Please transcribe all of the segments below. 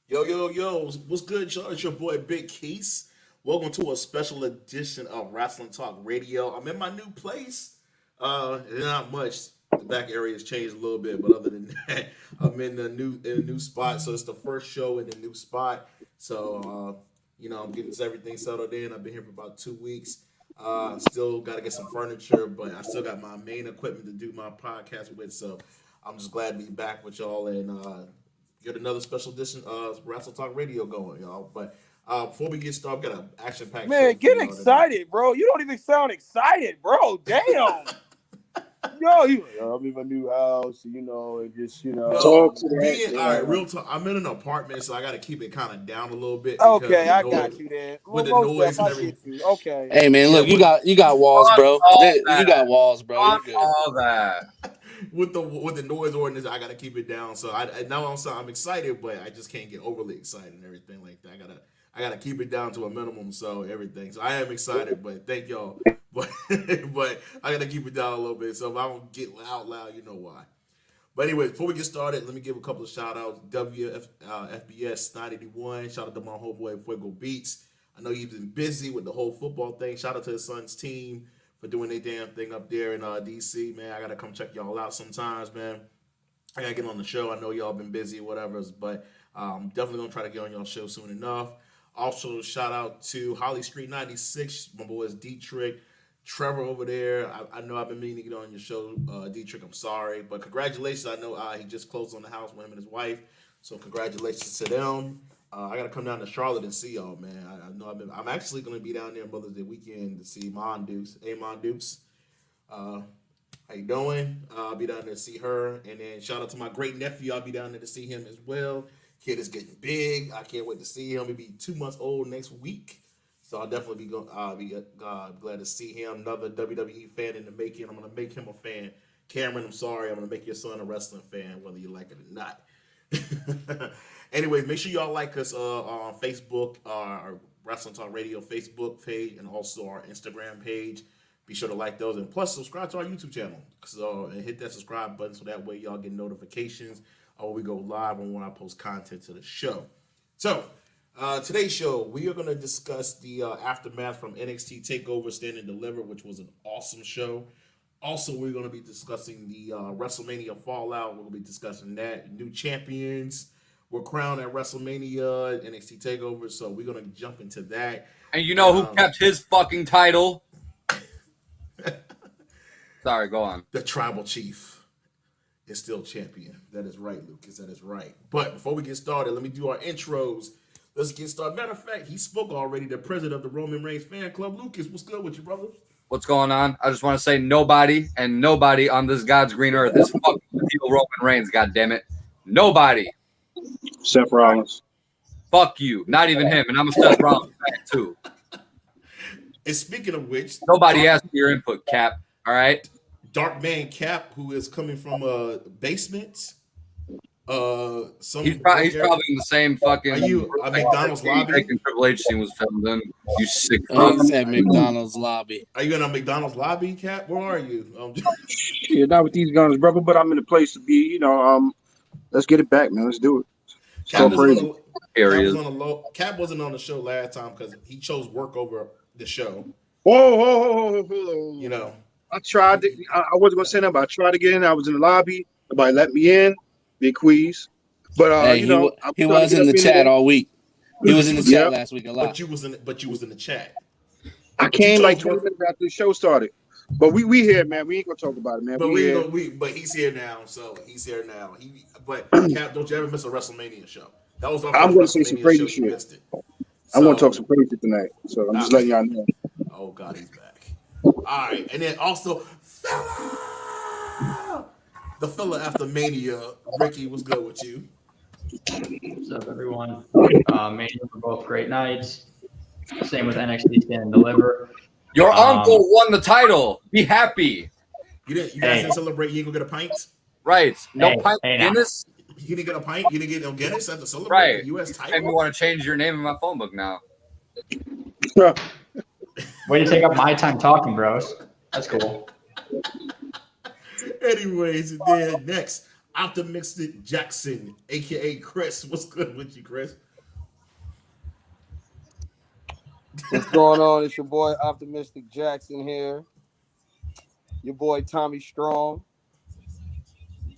Yo, what's good, y'all? It's your boy Big Keys. Welcome to a special edition of Wrasslin Talk Radio. I'm in my new place. Not much. The back area has changed a little bit, but other than that, I'm in a new spot. So it's the first show in the new spot. So I'm getting everything settled in. I've been here for about 2 weeks. Still got to get some furniture, but I still got my main equipment to do my podcast with. So I'm just glad to be back with y'all and get another special edition of Wrasslin Talk Radio going, y'all. But before we get started, I've got an action-packed Man, show get excited, bro. You don't even sound excited, bro. Damn. I'm in my new house, and just, talk to that. All right, real talk. I'm in an apartment, so I got to keep it kind of down a little bit. Okay, I got you there. With the noise and everything. Okay. Hey, man, look, you got walls, bro. You got walls, bro. You're good. All that. With the noise ordinance, I gotta keep it down. So I'm excited, but I just can't get overly excited and everything like that. I gotta keep it down to a minimum. So everything. So I am excited, but thank y'all. But I gotta keep it down a little bit. So if I don't get out loud, you know why. But anyway, before we get started, let me give a couple of shout outs. FBS 981. Shout out to my homeboy Fuego Beats. I know you've been busy with the whole football thing. Shout out to his son's team for doing their damn thing up there in DC, man. I got to come check y'all out sometimes, man. I got to get on the show. I know y'all been busy, whatever, but I'm definitely going to try to get on y'all show soon enough. Also, shout out to Holly Street 96. My boys Dietrich, Trevor over there. I know I've been meaning to get on your show, Dietrich. I'm sorry, but congratulations. I know he just closed on the house with him and his wife, so congratulations to them. I gotta come down to Charlotte and see y'all, man. I know I'm actually gonna be down there Mother's Day weekend to see Mon Dukes. Hey, Mon Dukes, how you doing? I'll be down there to see her, and then shout out to my great nephew. I'll be down there to see him as well. Kid is getting big. I can't wait to see him. He'll be 2 months old next week, so I'll definitely be glad to see him. Another WWE fan in the making. I'm gonna make him a fan. Cameron, I'm sorry. I'm gonna make your son a wrestling fan, whether you like it or not. Anyways, make sure y'all like us on Facebook, our Wrasslin Talk Radio Facebook page, and also our Instagram page. Be sure to like those, and plus subscribe to our YouTube channel. And hit that subscribe button so that way y'all get notifications when we go live and when I post content to the show. So today's show, we are going to discuss the aftermath from NXT Takeover Stand and Deliver, which was an awesome show. Also, we're going to be discussing the WrestleMania Fallout. We're going to be discussing that. New champions were crowned at WrestleMania, NXT Takeover, so we're going to jump into that. And you know who kept his fucking title? Sorry, go on. The Tribal Chief is still champion. That is right, Lucas. That is right. But before we get started, let me do our intros. Let's get started. Matter of fact, he spoke already, the president of the Roman Reigns fan club. Lucas, what's good with you, brother? What's going on? I just want to say nobody on this God's green earth is fucking Roman Reigns, goddammit. Nobody. Seth Rollins. Fuck you. Not even him. And I'm a Seth Rollins fan, too. And speaking of which, nobody asked for your input, Cap. All right? Dark Man Cap, who is coming from a basement. He's probably in the same fucking. Are you a McDonald's lobby? Triple H scene was filmed in. You sick. He said McDonald's lobby. Are you in a McDonald's lobby, Cap? Where are you? Yeah, not with these guns, brother. But I'm in a place to be. Let's get it back, man. Let's do it. Cap wasn't on the show last time because he chose work over the show. Whoa. I tried to. I wasn't gonna say that, but I tried to get in. I was in the lobby. Nobody let me in. Big quiz. But he was in the chat all week. He was in the chat last week a lot. But you was in the chat. I came like 20 minutes after the show started. But we here, man. We ain't gonna talk about it, man. But he's here now, so he's here now. But Cap, don't you ever miss a WrestleMania show? That was our first I'm gonna say some crazy shit. I want to talk some crazy tonight, so I'm just letting y'all know. Oh God, he's back. All right, and then also the fella after Mania, Ricky, what's good with you? What's up, everyone? Mania were both great nights. Same with NXT Stand and Deliver. Your uncle won the title. Be happy. You guys didn't celebrate. You ain't gonna get a pint, right? No pint. Guinness. You didn't get a pint. You didn't get no Guinness at the celebrate right. the U.S. title. Maybe you want to change your name in my phone book now. Way to take up my time talking, bros. That's cool. Anyways, then next, Optimistic Jackson, aka Chris. What's good with you, Chris? What's going on? It's your boy Optimistic Jackson here. Your boy Tommy Strong.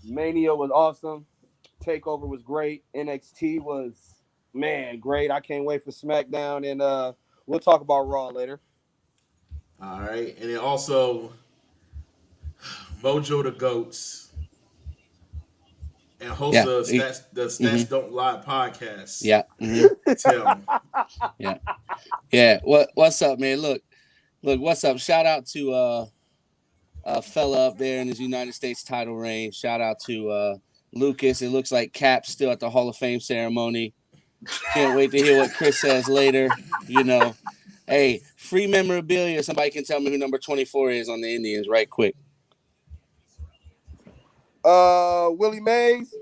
Mania was awesome. Takeover was great. NXT was, man, great. I can't wait for SmackDown, and we'll talk about Raw later. All right, and then also Mojo the Goats and host of the Stats Don't Lie podcast. Yeah. Tim. Yeah. What's up, man? Look, what's up? Shout out to a fella up there in his United States title reign. Shout out to Lucas. It looks like Cap's still at the Hall of Fame ceremony. Can't wait to hear what Chris says later. You know, hey, free memorabilia. Somebody can tell me who number 24 is on the Indians right quick. Willie Mays.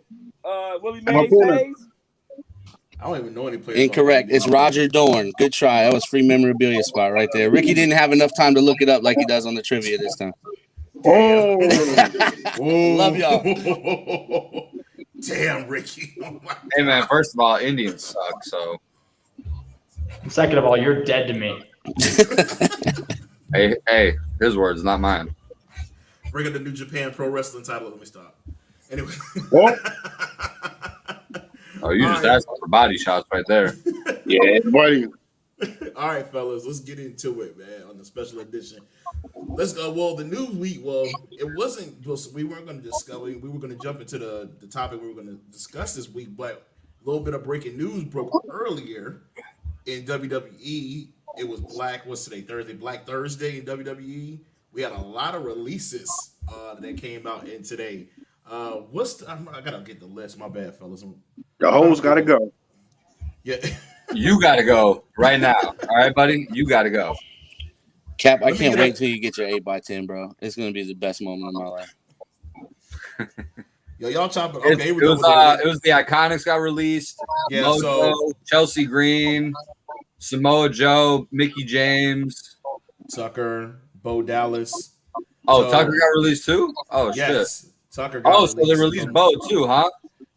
Willie Mays. I don't even know any players. Incorrect. It's Roger Dorn. Good try. That was free memorabilia spot right there. Ricky didn't have enough time to look it up like he does on the trivia this time. Oh, love y'all. Damn, Ricky. Hey, man, first of all, Indians suck, so. Second of all, you're dead to me. Hey, his words, not mine. Bring up the New Japan Pro Wrestling title. Let me stop. Anyway. Oh, you just asked for body shots right there. Yeah, buddy. All right, fellas, let's get into it, man, on the special edition. Let's go. Well, the news week, it wasn't, we weren't going to discuss, we were going to jump into the topic we were going to discuss this week, but a little bit of breaking news broke earlier in WWE. It was what's today, Thursday? Black Thursday in WWE. We had a lot of releases that came out in today. I gotta get the list. My bad, fellas. The hoes gotta go. Yeah. You gotta go right now. All right, buddy? You gotta go. Cap, I can't wait till you get your 8x10, bro. It's gonna be the best moment of my life. Yo, y'all chopping. Okay, it was the Iconics got released. Yeah, Mojo, so Chelsea Green, Samoa Joe, Mickey James, Tucker, Bo Dallas. Oh, Tucker got released too? Oh, yes. shit. Tucker got so they released Bo too, huh?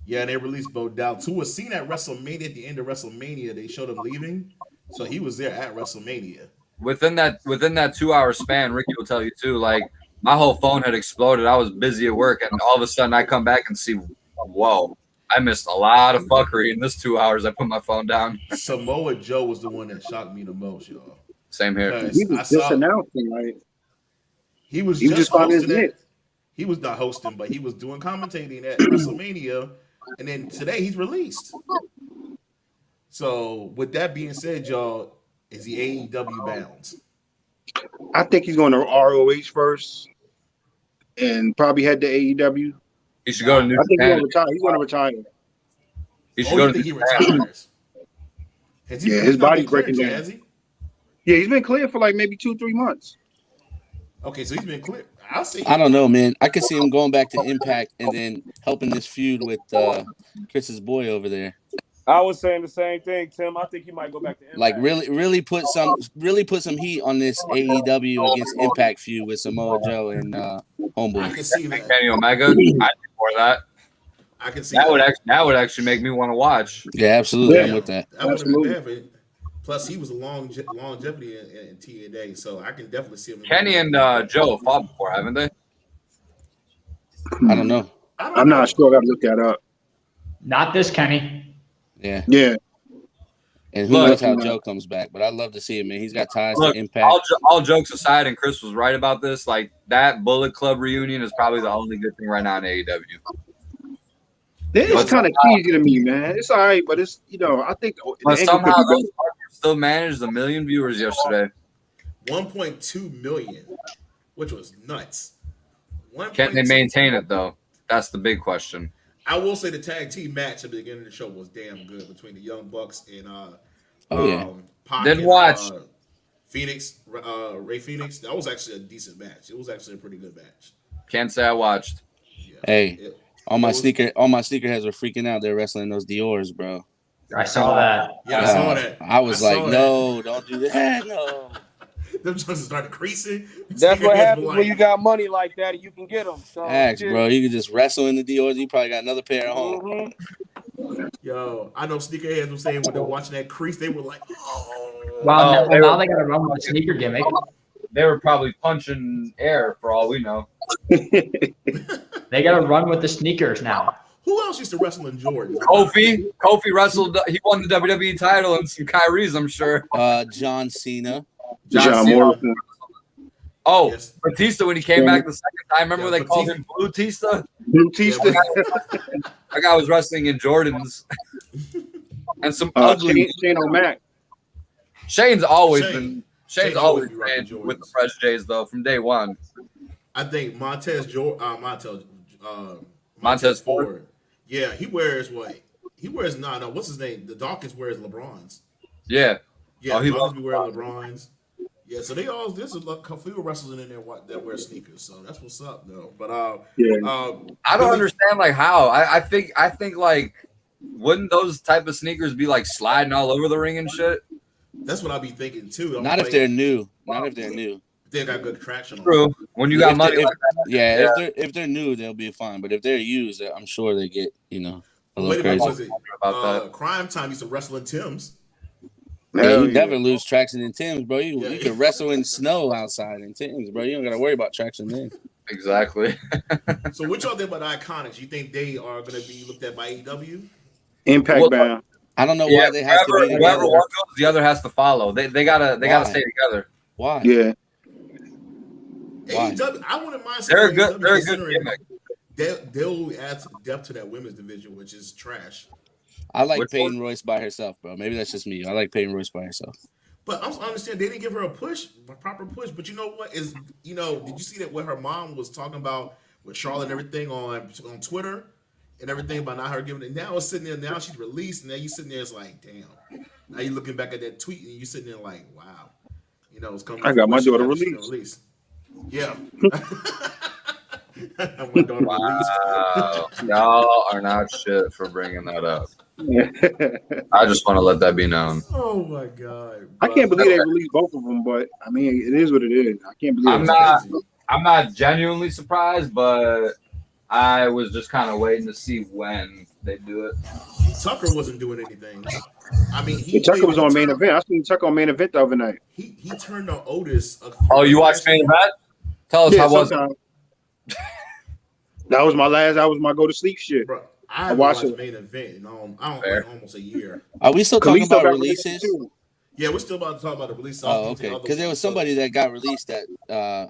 Yeah, they released Bo Dallas, who was seen at WrestleMania. At the end of WrestleMania, they showed him leaving, so he was there at WrestleMania. Within that 2-hour span, Ricky will tell you too. Like my whole phone had exploded. I was busy at work, and all of a sudden I come back and see, whoa, I missed a lot of fuckery in this 2 hours. I put my phone down. Samoa Joe was the one that shocked me the most, y'all. Same here. He was just announcing, like he was just hosting it. He was not hosting, but he was doing commentating at WrestleMania, and then today he's released. So, with that being said, y'all, is he AEW bound? I think he's going to ROH first, and probably head to AEW. He should go to New Japan. He's going to retire. He should go to he retires. His body's breaking down. Has he? Yeah, he's been clear for like maybe 2-3 months. Okay, so he's been clear. I don't know, man. I could see him going back to Impact and then helping this feud with Chris's boy over there. I was saying the same thing, Tim. I think he might go back to Impact. Like really put some heat on this AEW against Impact feud with Samoa Joe and Homeboy. I can see that. Kenny Omega. I think for that. I can see that would actually make me want to watch. Yeah, absolutely. I'm with that. That would have been bad. Plus, he was a longevity in TNA, so I can definitely see him. Kenny and Joe fought before, haven't they? I don't know. I'm not sure. I got to look that up. Not this Kenny. Yeah. Yeah. And who knows how Joe comes back, but I'd love to see him, man. He's got ties to Impact. All jokes aside, and Chris was right about this, like that Bullet Club reunion is probably the only good thing right now in AEW. It's kind of cheesy to me, man. It's all right, but it's, I think. But somehow those still managed 1 million viewers yesterday. 1.2 million, which was nuts. Can they maintain it, though? That's the big question. I will say the tag team match at the beginning of the show was damn good between the Young Bucks and Pac didn't watch Phoenix, Ray Phoenix. That was actually a decent match. It was actually a pretty good match. Can't say I watched. Yeah. Hey, all my sneakerheads were freaking out. They're wrestling those Dior's, bro. I saw that. Yeah, I saw that. I was like, no, don't do that. No. them just started creasing. That's what happens when you got money like that and you can get them. So, Facts, bro. You can just wrestle in the Dior's. You probably got another pair at home. Mm-hmm. Yo, I know sneakerheads were saying when they're watching that crease, they were like, oh. Wow, now they got to run with the sneaker gimmick. They were probably punching air for all we know. They got to run with the sneakers now. Who else used to wrestle in Jordans? Kofi wrestled. He won the WWE title and some Kyrie's, I'm sure. John Cena. John Cena. Morrison. Oh, Yes. Batista when he came back the second time. Remember Yeah, they called Batista. him Blue Tista? Batista. That guy was wrestling in Jordans. And some ugly. Shane O'Mac. Shane's always Shane. been. Shane's Shane's always always been rocking been Jordans. with the fresh J's though from day one. I think Montez Montez Ford. Yeah, he wears what? He wears no. What's his name? The Dawkins wears LeBrons. Yeah. Yeah, Oh, he Dawkins loves be wearing LeBrons. Yeah, so there's a few wrestlers in there that wear sneakers. So that's what's up, though. But I don't understand like how. I think like wouldn't those type of sneakers be like sliding all over the ring and shit? That's what I be thinking too. I'm Not if like, they're new. Not if they're new. they got good traction on. True. When you got If money they- like that. Yeah, if they're new, they'll be fine. But if they're used, I'm sure they get a little Wait a minute, crazy. was it About Crime Time used to wrestle in Tim's? Yeah, Hell you yeah. never lose traction in Tim's, bro. You Yeah. can wrestle in snow outside in Tim's, bro. You don't got to worry about traction then. Exactly. So what y'all think about the Iconics? You think they are going to be looked at by AEW? Impact Well, bound. I don't know why they have to be whoever together. one goes, the other has to follow. They gotta Why? stay together. Why? Yeah. Why? AEW, I wouldn't mind They're seeing good. AEW They're a good considering gimmick. they'll add some depth to that women's division, which is trash. I like Which Peyton one? Royce by herself, bro. Maybe that's just me. I like Peyton Royce by herself. But I understand they didn't give her a proper push. But you know what is, did you see that what her mom was talking about with Charlotte and everything on Twitter and everything about not her giving it? Now it's sitting there. Now she's released, and now you sitting there. It's like, damn. Now you looking back at that tweet, and you sitting there like, wow. It's coming. I got my daughter released. Yeah. My daughter released. Wow. Y'all are not shit for bringing that up. I just want to let that be known. Oh my god! I can't believe they released both of them, but I mean, it is what it is. I can't believe I'm not genuinely surprised, but I was just kind of waiting to see when they do it. Tucker wasn't doing anything. I mean, Tucker was on main event. I seen Tucker on main event the other night. He turned on Otis. Oh, you watched main event? Tell us how was it? sometime. That was my go to sleep shit. Bro, I watched watched it. main event in like almost a year. Are we still talking Kalisto about got releases? too. Yeah, we're still about to talk about the release. Oh, okay. Because there was somebody that got released that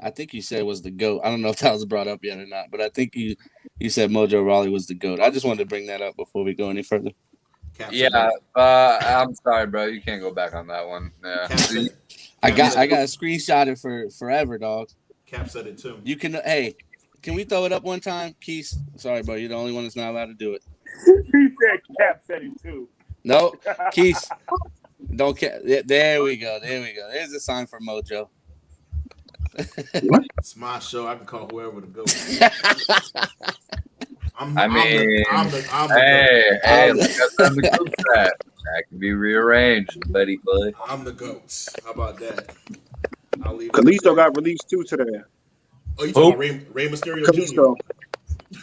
I think you said was the GOAT. I don't know if that was brought up yet or not, but I think you said Mojo Rawley was the GOAT. I just wanted to bring that up before we go any further. Yeah, I'm sorry, bro. You can't go back on that one. Yeah. I got a screenshot it for forever, dog. Cap said it too. You can can we throw it up one time, Keith? Sorry, bro. You're the only one that's not allowed to do it. He said Cap said it too. No, Keith. Don't care. There we go. There's a sign for Mojo. It's my show. I can call whoever to go. I'm the Hey, look at on the group chat. That can be rearranged, buddy. I'm the GOAT. How about that? I'll leave. Kalisto got released too today. Oh, you talking about Rey Mysterio Kalisto. Jr.?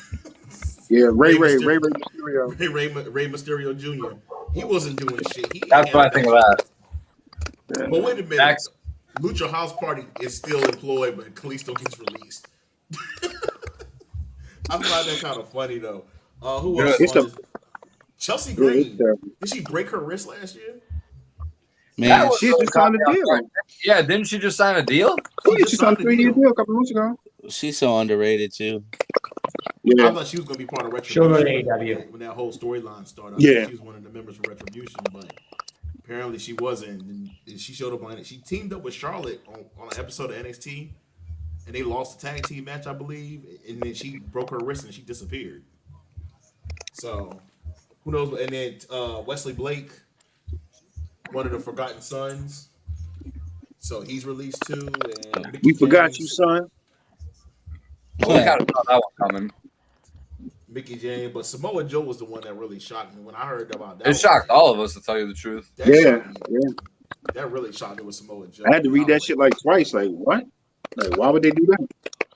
Yeah, Ray Mysterio. Mysterio. Ray Mysterio Jr. He wasn't doing shit. That's what I think of that. But wait a minute. Lucha House Party is still employed, but Kalisto gets released. I find that kind of funny though. Who else? Chelsea Green. Did she break her wrist last year? Man, she just signed a deal. Yeah, didn't she just sign a deal? She signed a 3-year deal a couple of months ago. she's so underrated too. I thought she was going to be part of She'll Retribution go to AEW. when that whole storyline started. Yeah. She was one of the members of Retribution, but apparently she wasn't. And she showed up on it. She teamed up with Charlotte on an episode of NXT, and they lost the tag team match, I believe. And then she broke her wrist and she disappeared. So who knows? And then Wesley Blake, one of the Forgotten Sons. So he's released too. And Mickey We forgot James. you, son. We kind of saw that one coming. Mickey James, but Samoa Joe was the one that really shocked me when I heard about that. It shocked all of us, to tell you the truth. That Yeah, shocked me. yeah. That really shocked me with Samoa Joe. I had to read that shit like twice. Like what? Like why would they do that?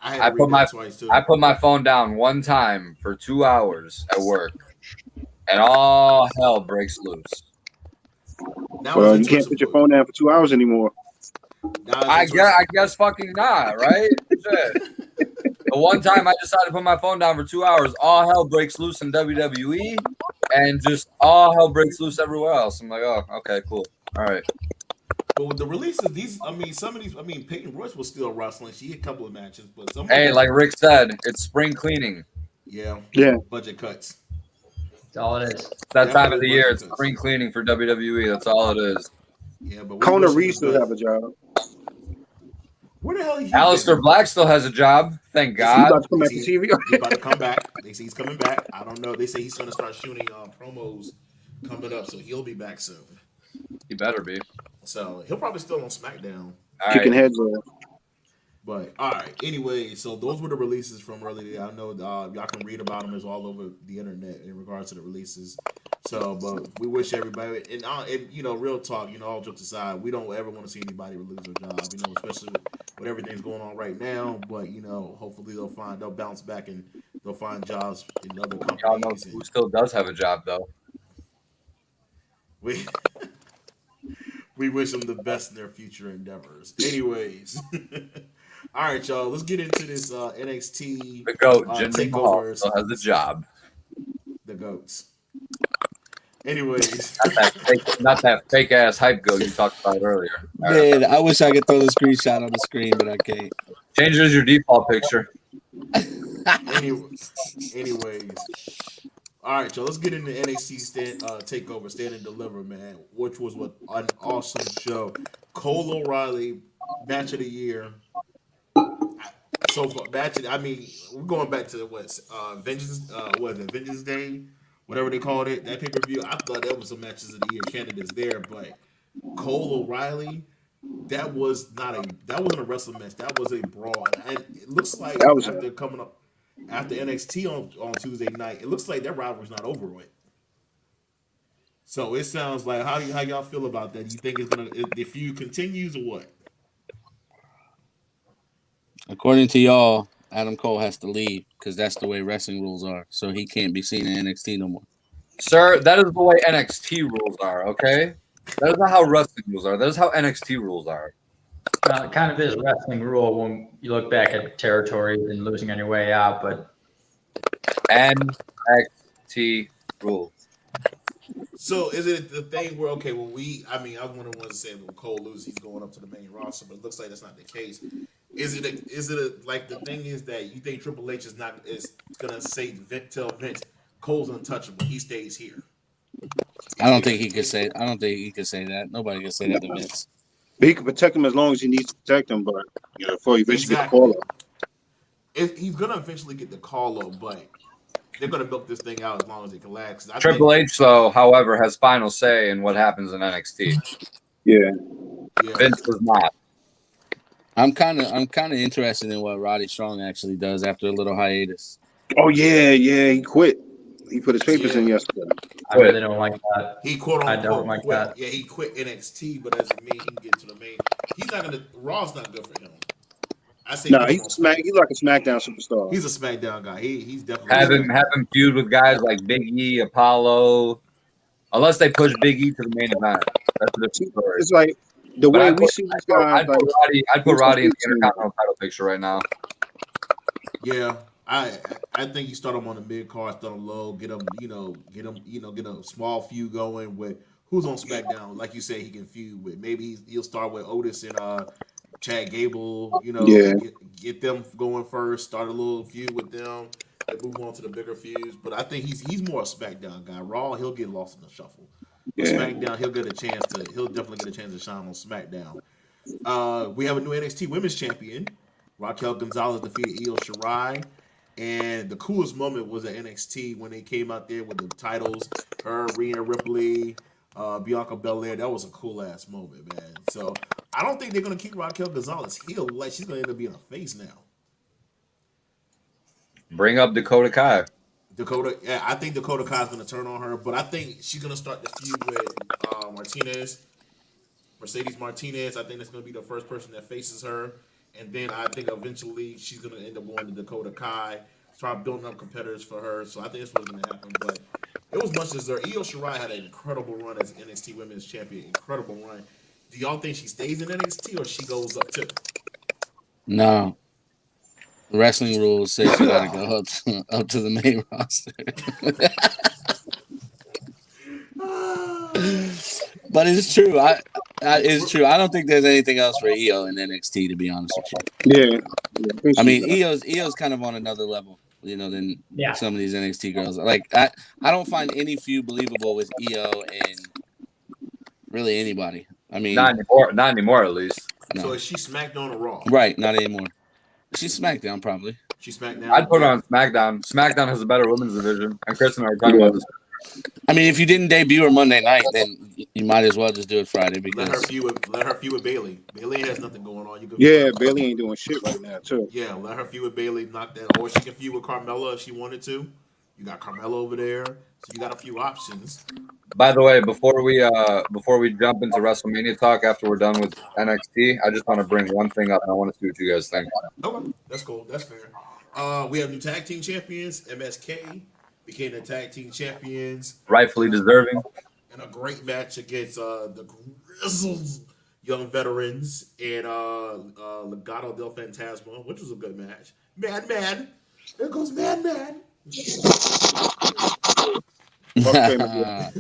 I had to read that twice too. I put my phone down one time for 2 hours at work, and all hell breaks loose. Well, you can't put your phone down for 2 hours anymore. I guess fucking not, right? Shit. The one time I decided to put my phone down for 2 hours, all hell breaks loose in WWE, and just all hell breaks loose everywhere else. I'm like, oh, okay, cool, all right. But with the releases, some of these, Peyton Royce was still wrestling. She had a couple of matches, but some. Hey, like Rick said, it's spring cleaning. Yeah. Budget cuts. That's all it is. That time of the year, it's spring cleaning for WWE. That's all it is. Yeah, but Kona Reeves still have a job. Where the hell is he? Aleister Black still has a job. Thank God. He's about to come back to TV. He's about to come back. They say he's coming back. I don't know. They say he's going to start shooting promos coming up, so he'll be back soon. He better be. So he'll probably still on SmackDown. Kicking heads off. But all right. Anyway, so those were the releases from earlier. I know y'all can read about them. It's all over the internet in regards to the releases. So, but we wish everybody, and real talk, all jokes aside, we don't ever want to see anybody lose their job, especially with everything's going on right now. But hopefully they'll bounce back and they'll find jobs in other companies. Y'all know who still does have a job though. We wish them the best in their future endeavors. Anyways. All right, y'all. Let's get into this NXT the GOAT, takeover. Still has a job. The GOATs. Anyways, not that fake ass hype goat you talked about earlier. Man, I wish I could throw the screenshot on the screen, but I can't. Change it as your default picture. Anyways. All right, y'all. Let's get into NXT takeover, Stand and Deliver, man. Which was an awesome show. Cole O'Reilly, match of the year. So far, we're going back to Vengeance Day, whatever they called it, that pay-per-view. I thought that was some matches of the year candidates there, but Cole O'Reilly, that wasn't a wrestling match. That was a brawl, and it looks like after NXT on Tuesday night, it looks like that rivalry's not over with. So it sounds like how y'all feel about that? Do you think the feud continues or what? According to y'all, Adam Cole has to leave because that's the way wrestling rules are. So he can't be seen in NXT no more. Sir, that is the way NXT rules are, okay? That is not how wrestling rules are. That is how NXT rules are. It kind of is wrestling rule when you look back at territories and losing on your way out, but NXT rules. So is it the thing where I was one of the ones to say when Cole loses, he's going up to the main roster, but it looks like that's not the case. Is it like the thing is that you think Triple H is gonna tell Vince Cole's untouchable, he stays here? I don't think he could say that. Nobody can say that to Vince. He can protect him as long as he needs to protect him, but before he eventually get the call up. He's gonna eventually get the call up, but they're gonna milk this thing out as long as it can last. Triple H, though, however, has final say in what happens in NXT. Yeah. Vince does not. I'm kind of interested in what Roddy Strong actually does after a little hiatus. Oh yeah, he quit. He put his papers in yesterday. I really don't like that. He quote I don't like quit. that. Yeah, he quit NXT, but doesn't mean he can get to the main. He's not gonna. Raw's not good for him. I say no, he's like a SmackDown superstar. He's a SmackDown guy. He's definitely have him feud with guys like Big E, Apollo, unless they push Big E to the main event. That's a different story. It's like the way we see these guys. I'd put Roddy in the Intercontinental title picture right now. Yeah, I think you start him on the mid card, start him low, get him a small feud going with who's on SmackDown. Like you say, he can feud with. Maybe he'll start with Otis and Chad Gable. Get them going first. Start a little feud with them. And move on to the bigger feuds. But I think he's more a SmackDown guy. Raw, he'll get lost in the shuffle. Yeah. SmackDown, he'll definitely get a chance to shine on SmackDown. We have a new NXT Women's Champion. Raquel Gonzalez defeated Io Shirai. And the coolest moment was at NXT when they came out there with the titles. Her, Rhea Ripley, Bianca Belair. That was a cool ass moment, man. So I don't think they're gonna keep Raquel Gonzalez heel. Like she's gonna end up being a face now. Bring up Dakota Kai. I think Dakota Kai's gonna turn on her, but I think she's gonna start the feud with Martinez. Mercedes Martinez, I think that's going to be the first person that faces her. And then I think eventually she's going to end up going to Dakota Kai, start building up competitors for her. So I think that's what's going to happen. But it was much deserved. Io Shirai had an incredible run as NXT Women's Champion. Incredible run. Do y'all think she stays in NXT or she goes up too? No. The wrestling rules say she got to go up to the main roster. But it's true. It's true. I don't think there's anything else for Io in NXT, to be honest with Yeah. you. I mean, Io's kind of on another level, than some of these NXT girls. Like I don't find any feud believable with Io and really anybody. I mean, not anymore, at least. No. So is she SmackDown or Raw? Right, not anymore. She's SmackDown, probably. She's SmackDown. I'd put her on SmackDown. SmackDown has a better women's division. And Chris and I were talking about this. I mean, if you didn't debut her Monday night, then you might as well just do it Friday because let her feud with Bayley. Bayley has nothing going on. Bayley ain't doing shit right now too. Yeah, let her feud with Bayley, knock that, or she can feud with Carmella if she wanted to. You got Carmella over there, so you got a few options. By the way, before we jump into WrestleMania talk after we're done with NXT, I just want to bring one thing up and I want to see what you guys think. Okay, that's cool. That's fair. We have new tag team champions. MSK became the tag team champions, rightfully deserving, in a great match against the grizzled young veterans and Legado del Fantasma, which was a good match. Madman, there goes Madman. Madman.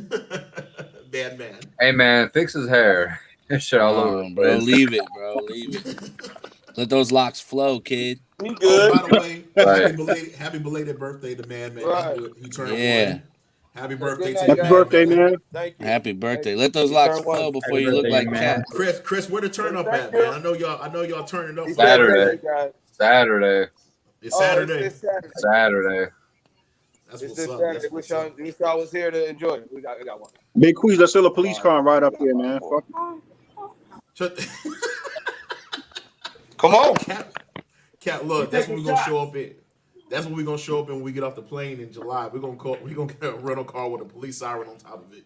Hey man, fix his hair. Shit all over, bro. Leave it, bro. Leave it. Let those locks flow, kid. You good? By the way, happy belated birthday to Madman. Right. He turned 1. Happy birthday to you. Happy birthday, man. Thank you. Happy birthday. Let those locks flow before you look like Cat. Chris, where the turn up at, man? I know y'all turning up. Saturday. It's Saturday. It's Saturday. Saturday. That's it's what's up. Saturday. Wish y'all was here to enjoy it. I got one. Big Queez, there's still a police car right up there, man. Fuck. Come on, Cat. Look, that's what we're gonna show up in. That's what we're gonna show up in when we get off the plane in July. We're gonna get a rental car with a police siren on top of it.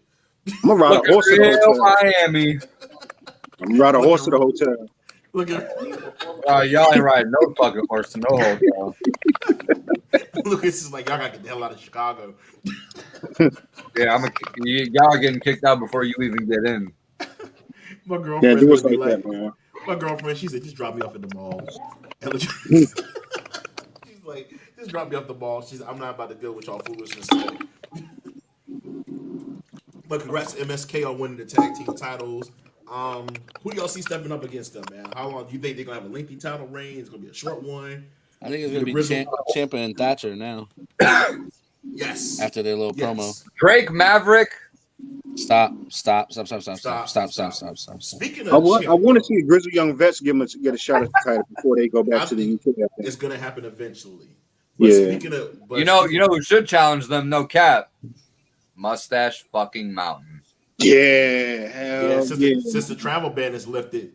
I'm gonna ride a horse to the hotel. Miami. I'm gonna ride a horse to the hotel. Look at y'all ain't riding no fucking horse to no hotel. Look, this is like y'all gotta get the hell out of Chicago. Yeah, y'all are getting kicked out before you even get in. My girlfriend, do us like that, man. My girlfriend, she said, just drop me off at the mall. She's like, just drop me off the mall. I'm not about to deal with y'all foolishness today. But congrats to MSK on winning the tag team titles. Who do y'all see stepping up against them, man? How long do you think they're gonna have a lengthy title reign? It's gonna be a short one. I think it's gonna be Ciampa and Thatcher now. Yes. After their little promo. Drake Maverick. Stop. Speaking of I want to see Grizzly Young Vets get a shot at the title before they go back to the UK. It's gonna happen eventually. But speaking of, you know who should challenge them? No cap. Mustache fucking Mountain. Yeah, since the travel ban is lifted.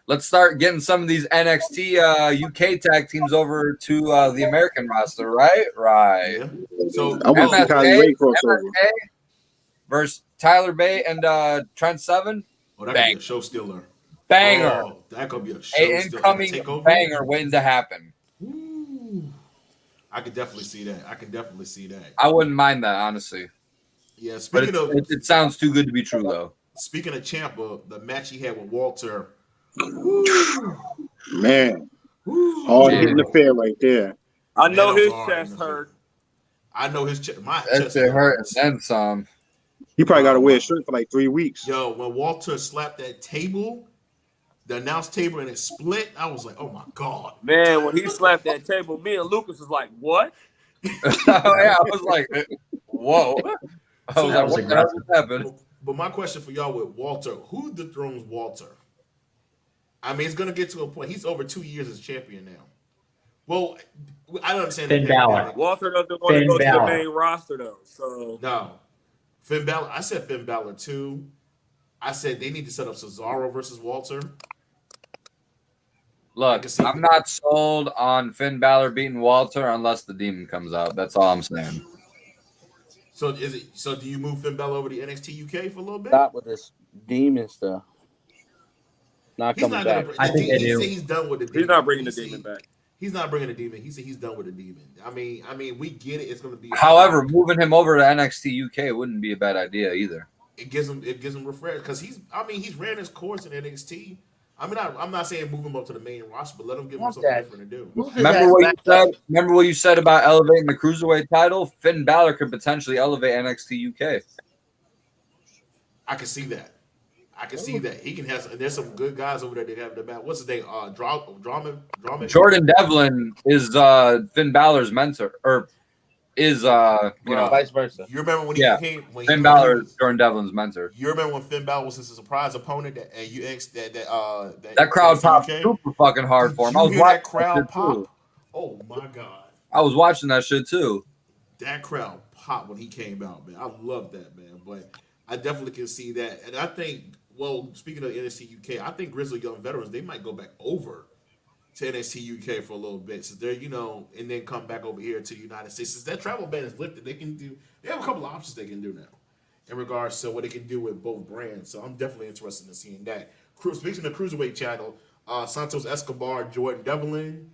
Let's start getting some of these NXT UK tag teams over to the American roster, right? Right. Yeah. So MSK versus Tyler Bate and Trent Seven. Oh, that could be a show stealer. Banger. Oh, that could be a show stealer. Incoming banger waiting to happen. Ooh. I could definitely see that. I wouldn't mind that, honestly. Yeah, it sounds too good to be true, though. Speaking of Ciampa, the match he had with Walter. Man. Hard hitting the fair right there. I know his chest hurt. I know his chest. My chest hurt and then some. He probably got to wear a shirt for like 3 weeks. Yo, when Walter slapped that table, the announce table, and it split, I was like, oh my God. Man, when he slapped that table, me and Lucas was like, what? I was like, whoa. I was like, what the hell happened? But my question for y'all with Walter, who dethrones Walter? I mean, it's going to get to a point. He's over 2 years as champion now. Well, I don't understand. Finn Balor. Walter doesn't want to go to the main roster, though. So no. Finn Balor. I said Finn Balor, too. I said they need to set up Cesaro versus Walter. Look, I'm not sold on Finn Balor beating Walter unless the demon comes out. That's all I'm saying. So is it? So do you move Finn Balor over to NXT UK for a little bit? Stop with this demon stuff. Not He's coming not back. gonna. I think they He do. said he's done with the demon. He's not bringing the He said demon back. He's not bringing the demon. He said he's done with the demon. I mean, we get it. It's gonna be. However, moving him over to NXT UK wouldn't be a bad idea either. it gives him refresh because he's ran his course in NXT. I mean, I'm not saying move him up to the main roster, but let him give him something different to do. Remember what you said about elevating the cruiserweight title? Finn Balor could potentially elevate NXT UK. I can see that. He can have. There's some good guys over there that have the back. What's his name? Drama. Jordan Devlin is Finn Balor's mentor, or is vice versa. You remember when he came? When Finn Balor is Jordan Devlin's mentor. You remember when Finn Balor was his surprise opponent that that crowd popped super fucking hard for him. I was watching that crowd pop. Oh my god! I was watching that shit too. That crowd popped when he came out, man. I love that, man. But I definitely can see that, and I think. Well, speaking of NXT UK, I think Grizzly Young Veterans, they might go back over to NXT UK for a little bit. So they're, and then come back over here to the United States. Since that travel ban is lifted, they have a couple of options they can do now in regards to what they can do with both brands. So I'm definitely interested in seeing that. Speaking of Cruiserweight channel, Santos Escobar, Jordan Devlin,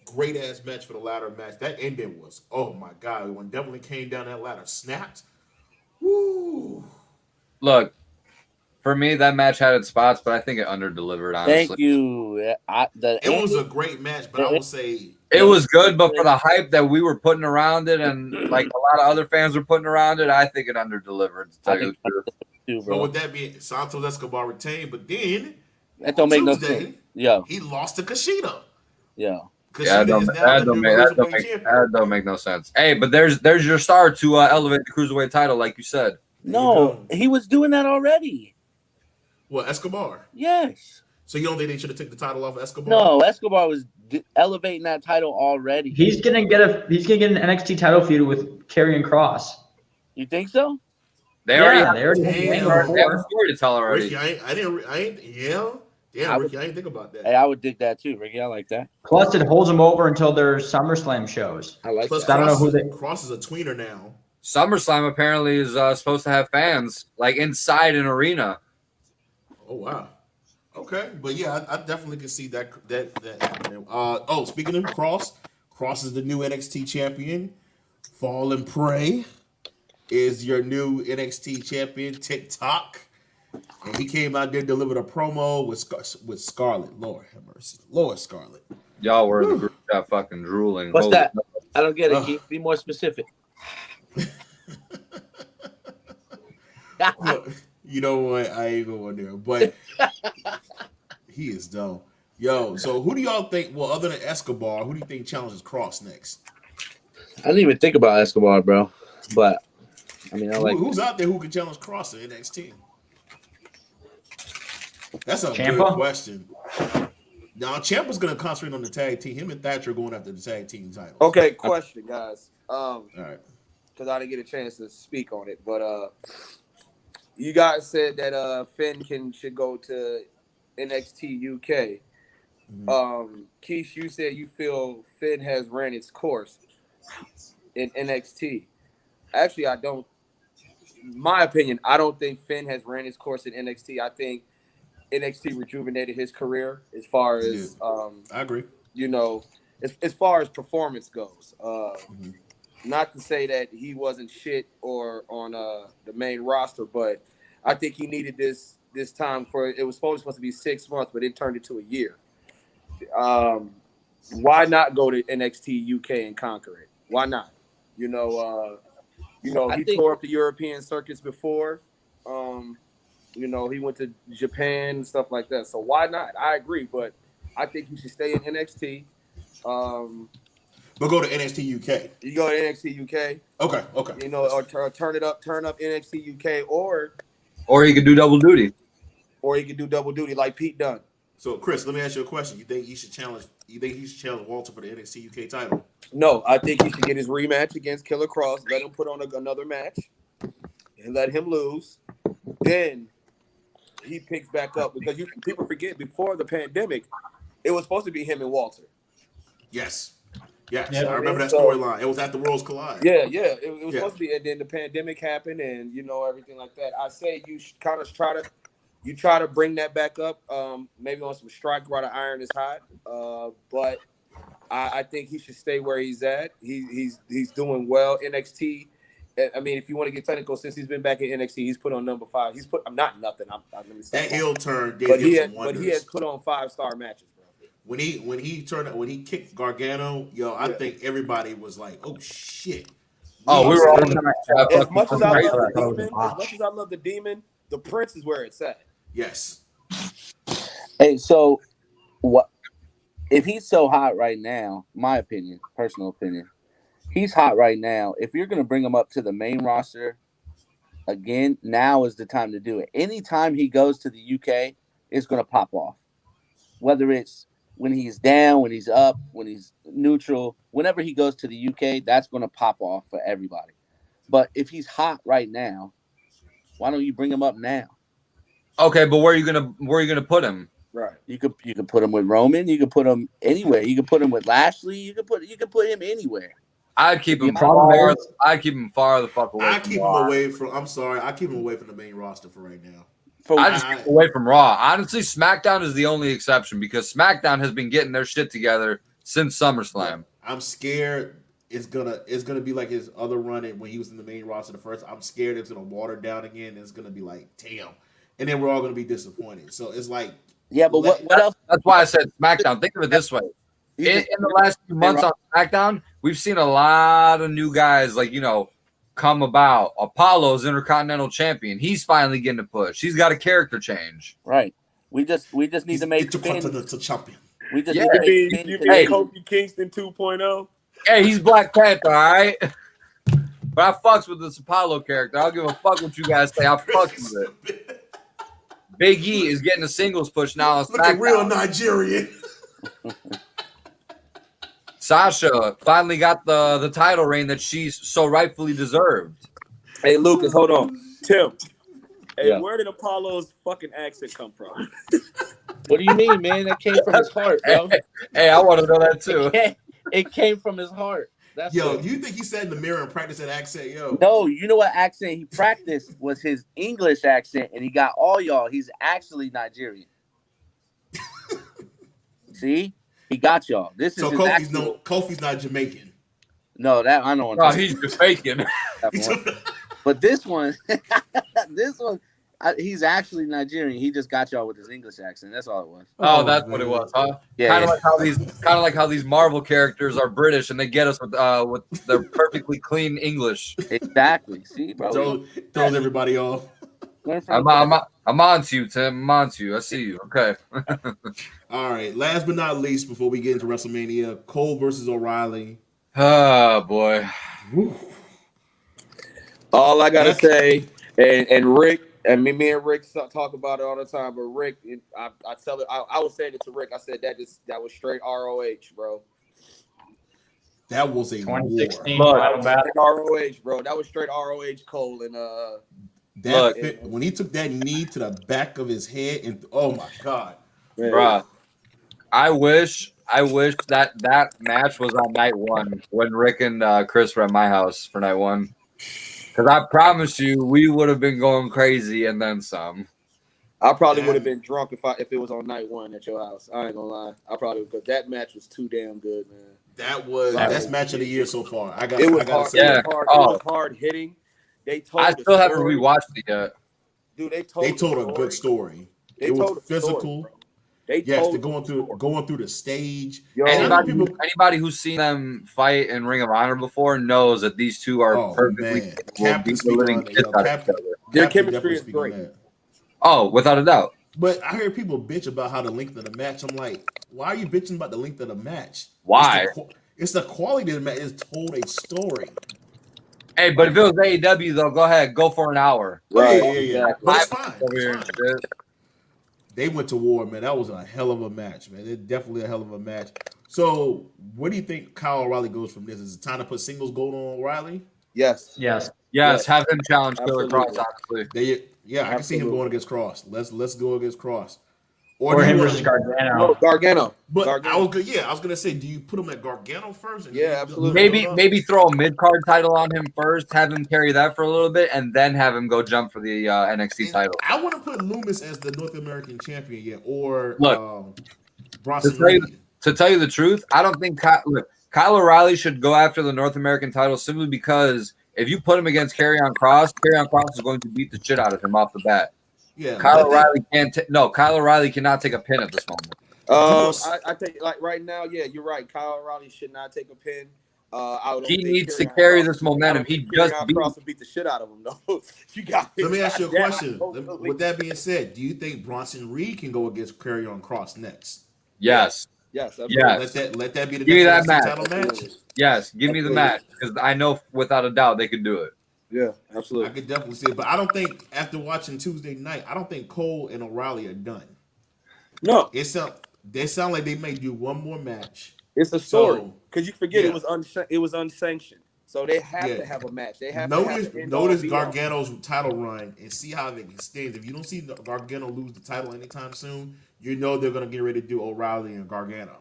great ass match for the ladder match. That ending was, oh my God, when Devlin came down that ladder, snapped. Woo! Look. For me, that match had its spots, but I think it under-delivered, honestly. Thank you. It was a great match, but I would say... It was good, but for the hype that we were putting around it and like a lot of other fans were putting around it, I think it under-delivered, to tell you the truth. But with that being, Santos Escobar retained, but then... That don't make no sense. Yeah. He lost to Kushida. Yeah. That don't make no sense. Hey, but there's your star to elevate the Cruiserweight title, like you said. No, he was doing that already. What, Escobar? Yes. So you don't think they should have taken the title off of Escobar? No, Escobar was elevating that title already. He's gonna get an NXT title feud with Karrion Kross. You think so? They already have a story to tell already. Ricky, I didn't think about that. Hey, I would dig that too, Ricky. I like that. Plus, it holds him over until their SummerSlam shows. I like Plus, that. I don't know who Cross is a tweener now. SummerSlam apparently is supposed to have fans like inside an arena. Oh wow. Okay, but yeah, I definitely can see that happening. Speaking of Cross is the new NXT champion. Fall and Pray is your new NXT champion. TikTok, and he came out there, delivered a promo with Scarlett. Lord have mercy, Lord Scarlett. Y'all were in the group chat fucking drooling. What's that? I don't get it. Keith. Be more specific. You know what? I ain't going there, but he is dumb. Yo, so who do y'all think? Well, other than Escobar, who do you think challenges Cross next? I didn't even think about Escobar, bro. But I mean, who's out there who can challenge Cross in NXT? That's a Ciampa? good question. Now, Ciampa's going to concentrate on the tag team. Him and Thatcher are going after the tag team title. Okay, question, guys. All right. Because I didn't get a chance to speak on it, but you guys said that Finn should go to NXT UK. Mm-hmm. Keith, you said you feel Finn has ran its course in NXT. Actually, I don't. My opinion, I don't think Finn has ran his course in NXT. I think NXT rejuvenated his career as far as I agree. As far as performance goes. Not to say that he wasn't shit or on the main roster, but I think he needed this time for it was supposed to be 6 months, but it turned into a year. Why not go to NXT UK and conquer it? Why not? He tore up the European circuits before. He went to Japan and stuff like that. So why not? I agree, but I think he should stay in NXT. But go to NXT UK. You go to NXT UK. Okay. Or turn up NXT UK, or he could do double duty. Or he could do double duty like Pete Dunne. So, Chris, let me ask you a question. You think he should challenge Walter for the NXT UK title? No, I think he should get his rematch against Killer Cross. Let him put on another match and let him lose. Then he picks back up because people forget before the pandemic, it was supposed to be him and Walter. Yes. Yes, Yeah. I remember that So- storyline. It was at the Worlds Collide. Yeah. It was Yeah. supposed to be, and then the pandemic happened, and everything like that. I say you kind of try to bring that back up, maybe on some strike while the iron is hot. But I think he should stay where he's at. He's doing well. NXT. I mean, if you want to get technical, since he's been back in NXT, he's put on number 5. He's put. I'm not nothing. Let me stop. That heel turn did But him he some has wonders. put on 5-star matches, bro. When he kicked Gargano, I Yeah. think everybody was like, "Oh shit!" Oh, we were all As much as I Right. love the That was a demon, the Prince is where it's at. Yes. Hey, so what? If he's so hot right now, my opinion, personal opinion, he's hot right now. If you're going to bring him up to the main roster again, now is the time to do it. Anytime he goes to the UK, it's going to pop off. Whether it's when he's down, when he's up, when he's neutral, whenever he goes to the UK, that's going to pop off for everybody. But if he's hot right now, why don't you bring him up now? Okay, but where are you gonna put him? Right. You could put him with Roman. You could put him anywhere. You could put him with Lashley. You could put him anywhere. I'd keep him The far. problem is- I'd keep him far the fuck away. I from keep him Raw. away from. I'm sorry, I keep him away from the main roster for right now. I just keep away from Raw. Honestly, SmackDown is the only exception because SmackDown has been getting their shit together since SummerSlam. I'm scared it's gonna be like his other run when he was in the main roster the first. I'm scared it's gonna water down again. And it's gonna be like, damn, and then we're all gonna be disappointed. So it's like, Yeah, but what else? That's why I said SmackDown. Think of it this way. In the last few months on SmackDown, we've seen a lot of new guys come about. Apollo's Intercontinental Champion. He's finally getting a push. He's got a character change. Right. We just need to make Finn. Intercontinental champion. We just Yeah. need to You make mean Finn. Hey. Kofi Kingston 2.0? Hey, he's Black Panther, all right? But I fucks with this Apollo character. I don't give a fuck what you guys say. I fucks with it. Big E is getting a singles push now on Look at real SmackDown. Nigerian. Sasha finally got the title reign that she's so rightfully deserved. Hey, Lucas, hold on. Tim. Hey, Yeah. where did Apollo's fucking accent come from? What do you mean, man? That came from his heart, bro. Hey, I want to know that too. It came from his heart. That's Yo, what- do you think he sat in the mirror and practiced that accent? Yo, No, you know what accent he practiced was his English accent, and he got all y'all. He's actually Nigerian. See, he got y'all. This is so his actual. Kofi's not Jamaican. No, that I know. Oh, he's just faking. But this one, he's actually Nigerian. He just got y'all with his English accent. That's all it was. Oh, that's what it was, huh? Yeah, Kind yeah. of like how these Marvel characters are British and they get us with their perfectly clean English. Exactly. See, bro. Throws everybody off. Learn from I'm on to you, Tim. I'm on to you. I see you. Okay. All right. Last but not least, before we get into WrestleMania, Cole versus O'Reilly. Oh boy. All I gotta say, and Rick, and me and Rick talk about it all the time. But Rick, I tell it, I was saying it to Rick. I said that was straight ROH, bro. That was a war. 2016 Look, final battle. straight ROH, bro. That was straight ROH Cole and When he took that knee to the back of his head, and oh my god, man. Bruh. I wish that match was on night one when Rick and Chris were at my house for night one. Because I promise you, we would have been going crazy and then some. I probably would have been drunk if it was on night one at your house. I ain't gonna lie. I probably because that match was too damn good, man. that's match of the year so far. It was hard. say Yeah. It was hard hitting. They told. I the still haven't story. rewatched it yet. Dude, they they told told the a good story. They It told was the story, physical. bro. They Yes, told they're going through the stage. Yo, And I know Anybody who's seen them fight in Ring of Honor before knows that these two are Oh, perfectly man. capable of Captain beating the speak living on it, shit yo. out of Captain- each other. Their Captain chemistry definitely is speak on great. that. Oh, without a doubt. But I hear people bitch about how the length of the match. I'm like, why are you bitching about the length of the match? Why? It's the quality of the match. It's told a story. Hey, but if it was AEW though, go ahead, go for an hour. Right, Yeah. exactly. But it's fine. Over here It's and fine. shit. They went to war, man. That was a hell of a match, man. It's definitely a hell of a match. So, where do you think Kyle O'Reilly goes from this? Is it time to put singles gold on O'Reilly? Yes. Yes. Yes, Yes. have him challenge Killer Absolutely. Cross, honestly. I can see him Absolutely. going against Cross. Let's go against Cross. Or him versus Gargano. No, Gargano. But Gargano. I was gonna say, do you put him at Gargano first? Yeah, absolutely. Maybe throw a mid card title on him first, have him carry that for a little bit, and then have him go jump for the NXT title. I want to put Loomis as the North American champion yet, or To Bronson. tell you the truth, I don't think Kyle O'Reilly should go after the North American title simply because if you put him against Karrion Kross is going to beat the shit out of him off the bat. Yeah, Kyle O'Reilly can't. Kyle O'Reilly cannot take a pin at this moment. I think like right now, yeah, you're right. Kyle O'Reilly should not take a pin. He needs to carry this momentum. He just beat the shit out of him, though. Let me ask you a question. With that being said, do you think Bronson Reed can go against Karrion Kross next? Yes. Yes. Yes. Let that be the give me that next match. title match. Yes, give me the match because I know without a doubt they could do it. Yeah, absolutely. I could definitely see it, but I don't think after watching Tuesday night, I don't think Cole and O'Reilly are done. No, they sound like they may do one more match. It's a story because you forget it was unsanctioned, so they have to have a match. They have notice Gargano's title run and see how it extends. If you don't see Gargano lose the title anytime soon, you know they're gonna get ready to do O'Reilly and Gargano.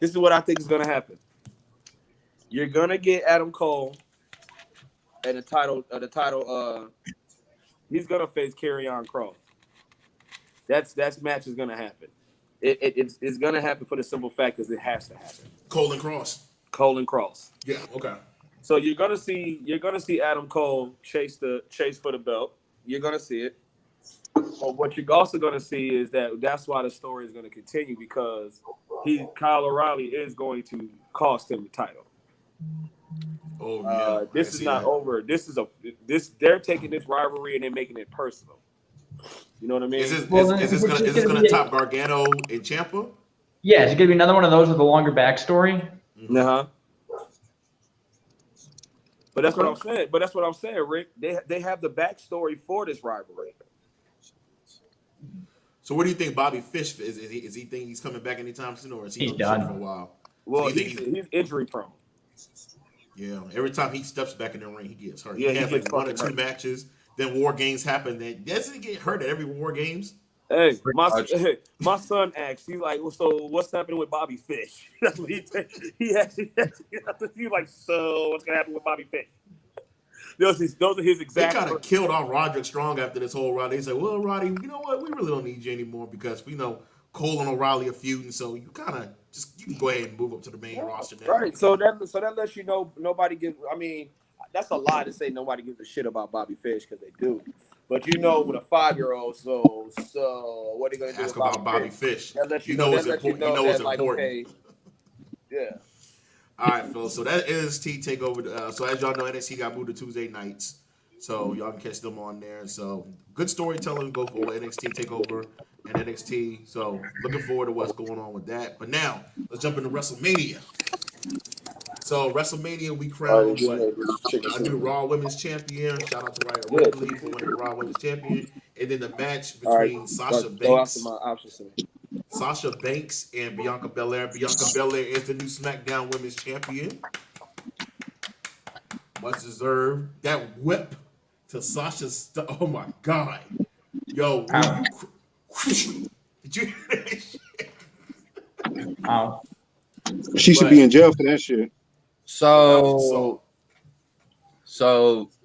This is what I think is gonna happen. You're gonna get Adam Cole. And the title, he's gonna face Karrion Kross. That match is gonna happen. It's gonna happen for the simple fact because it has to happen. Cole and Kross. Yeah. Okay. So you're gonna see Adam Cole chase for the belt. You're gonna see it. But what you're also gonna see is that's why the story is gonna continue because Kyle O'Reilly is going to cost him the title. Oh yeah. This is not over. They're taking this rivalry and they're making it personal. You know what I mean? Is this gonna top Gargano and Ciampa? Yeah, it's gonna be another one of those with a longer backstory. Uh-huh. But that's what I'm saying. Rick. They have the backstory for this rivalry. So what do you think Bobby Fish is? Is he think he's coming back anytime soon, or is he done for a while? Well, he's injury prone. Yeah, every time he steps back in the ring, he gets hurt. Yeah, he has like 1 or 2 matches. Then War Games happen. Then doesn't he get hurt at every War Games? Hey, my son asked. He's like, well, so what's happening with Bobby Fish? That's what he said. He's like, so what's gonna happen with Bobby Fish? Those are his exact. They kind of killed off Roderick Strong after this whole run. They said, well, Roddy, you know what? We really don't need you anymore because we know Cole and O'Reilly are feuding, so you can go ahead and move up to the main roster now. Right. So that lets you know nobody gives. I mean, that's a lie to say nobody gives a shit about Bobby Fish because they do. But with a 5-year-old, so what are they going to do Ask about Bobby Fish? That lets you know it's important. Okay, yeah. All right, fellas. So that is NXT Takeover. So as y'all know, NXT got moved to Tuesday nights. So y'all can catch them on there. So good storytelling go for NXT Takeover and NXT. So looking forward to what's going on with that. But now let's jump into WrestleMania. So WrestleMania, we crowned a new Raw Women's Champion. Shout out to Rhea Ripley for winning the Raw Women's Champion. And then the match between Sasha Banks and Bianca Belair. Bianca Belair is the new SmackDown Women's Champion. Much deserved. That whip to Sasha's. Oh my God. Yo. Did you hear that shit? Wow. She should be in jail for that shit. So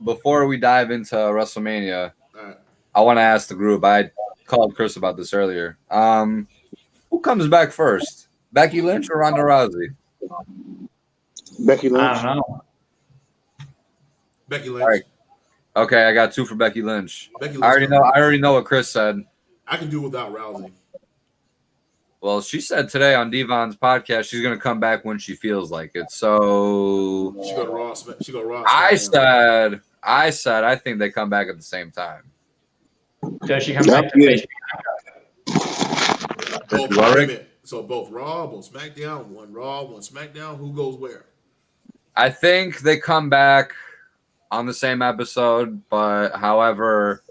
before we dive into WrestleMania, I want to ask the group. I called Chris about this earlier. Who comes back first, Becky Lynch or Ronda Rousey? Becky Lynch. I don't know. Becky Lynch. All right. Okay, I got 2 for Becky Lynch. Becky Lynch. I already know what Chris said. I can do without Rousey. Well, she said today on Devon's podcast she's going to come back when she feels like it. So she go to Raw. I said I think they come back at the same time. Does she come back to face? So both Raw, both SmackDown, one Raw, one SmackDown. Who goes where? I think they come back on the same episode, but however,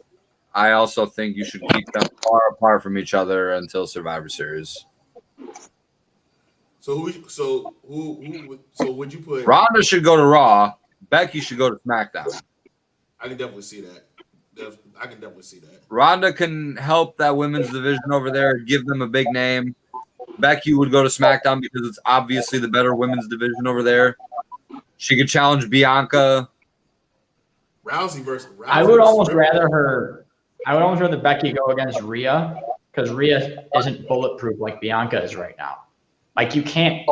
I also think you should keep them far apart from each other until Survivor Series. So would you put? Ronda should go to Raw. Becky should go to SmackDown. I can definitely see that. I can definitely see that. Ronda can help that women's division over there, give them a big name. Becky would go to SmackDown because it's obviously the better women's division over there. She could challenge Bianca. Rousey versus. I would almost rather Becky go against Rhea because Rhea isn't bulletproof like Bianca is right now. Like you can't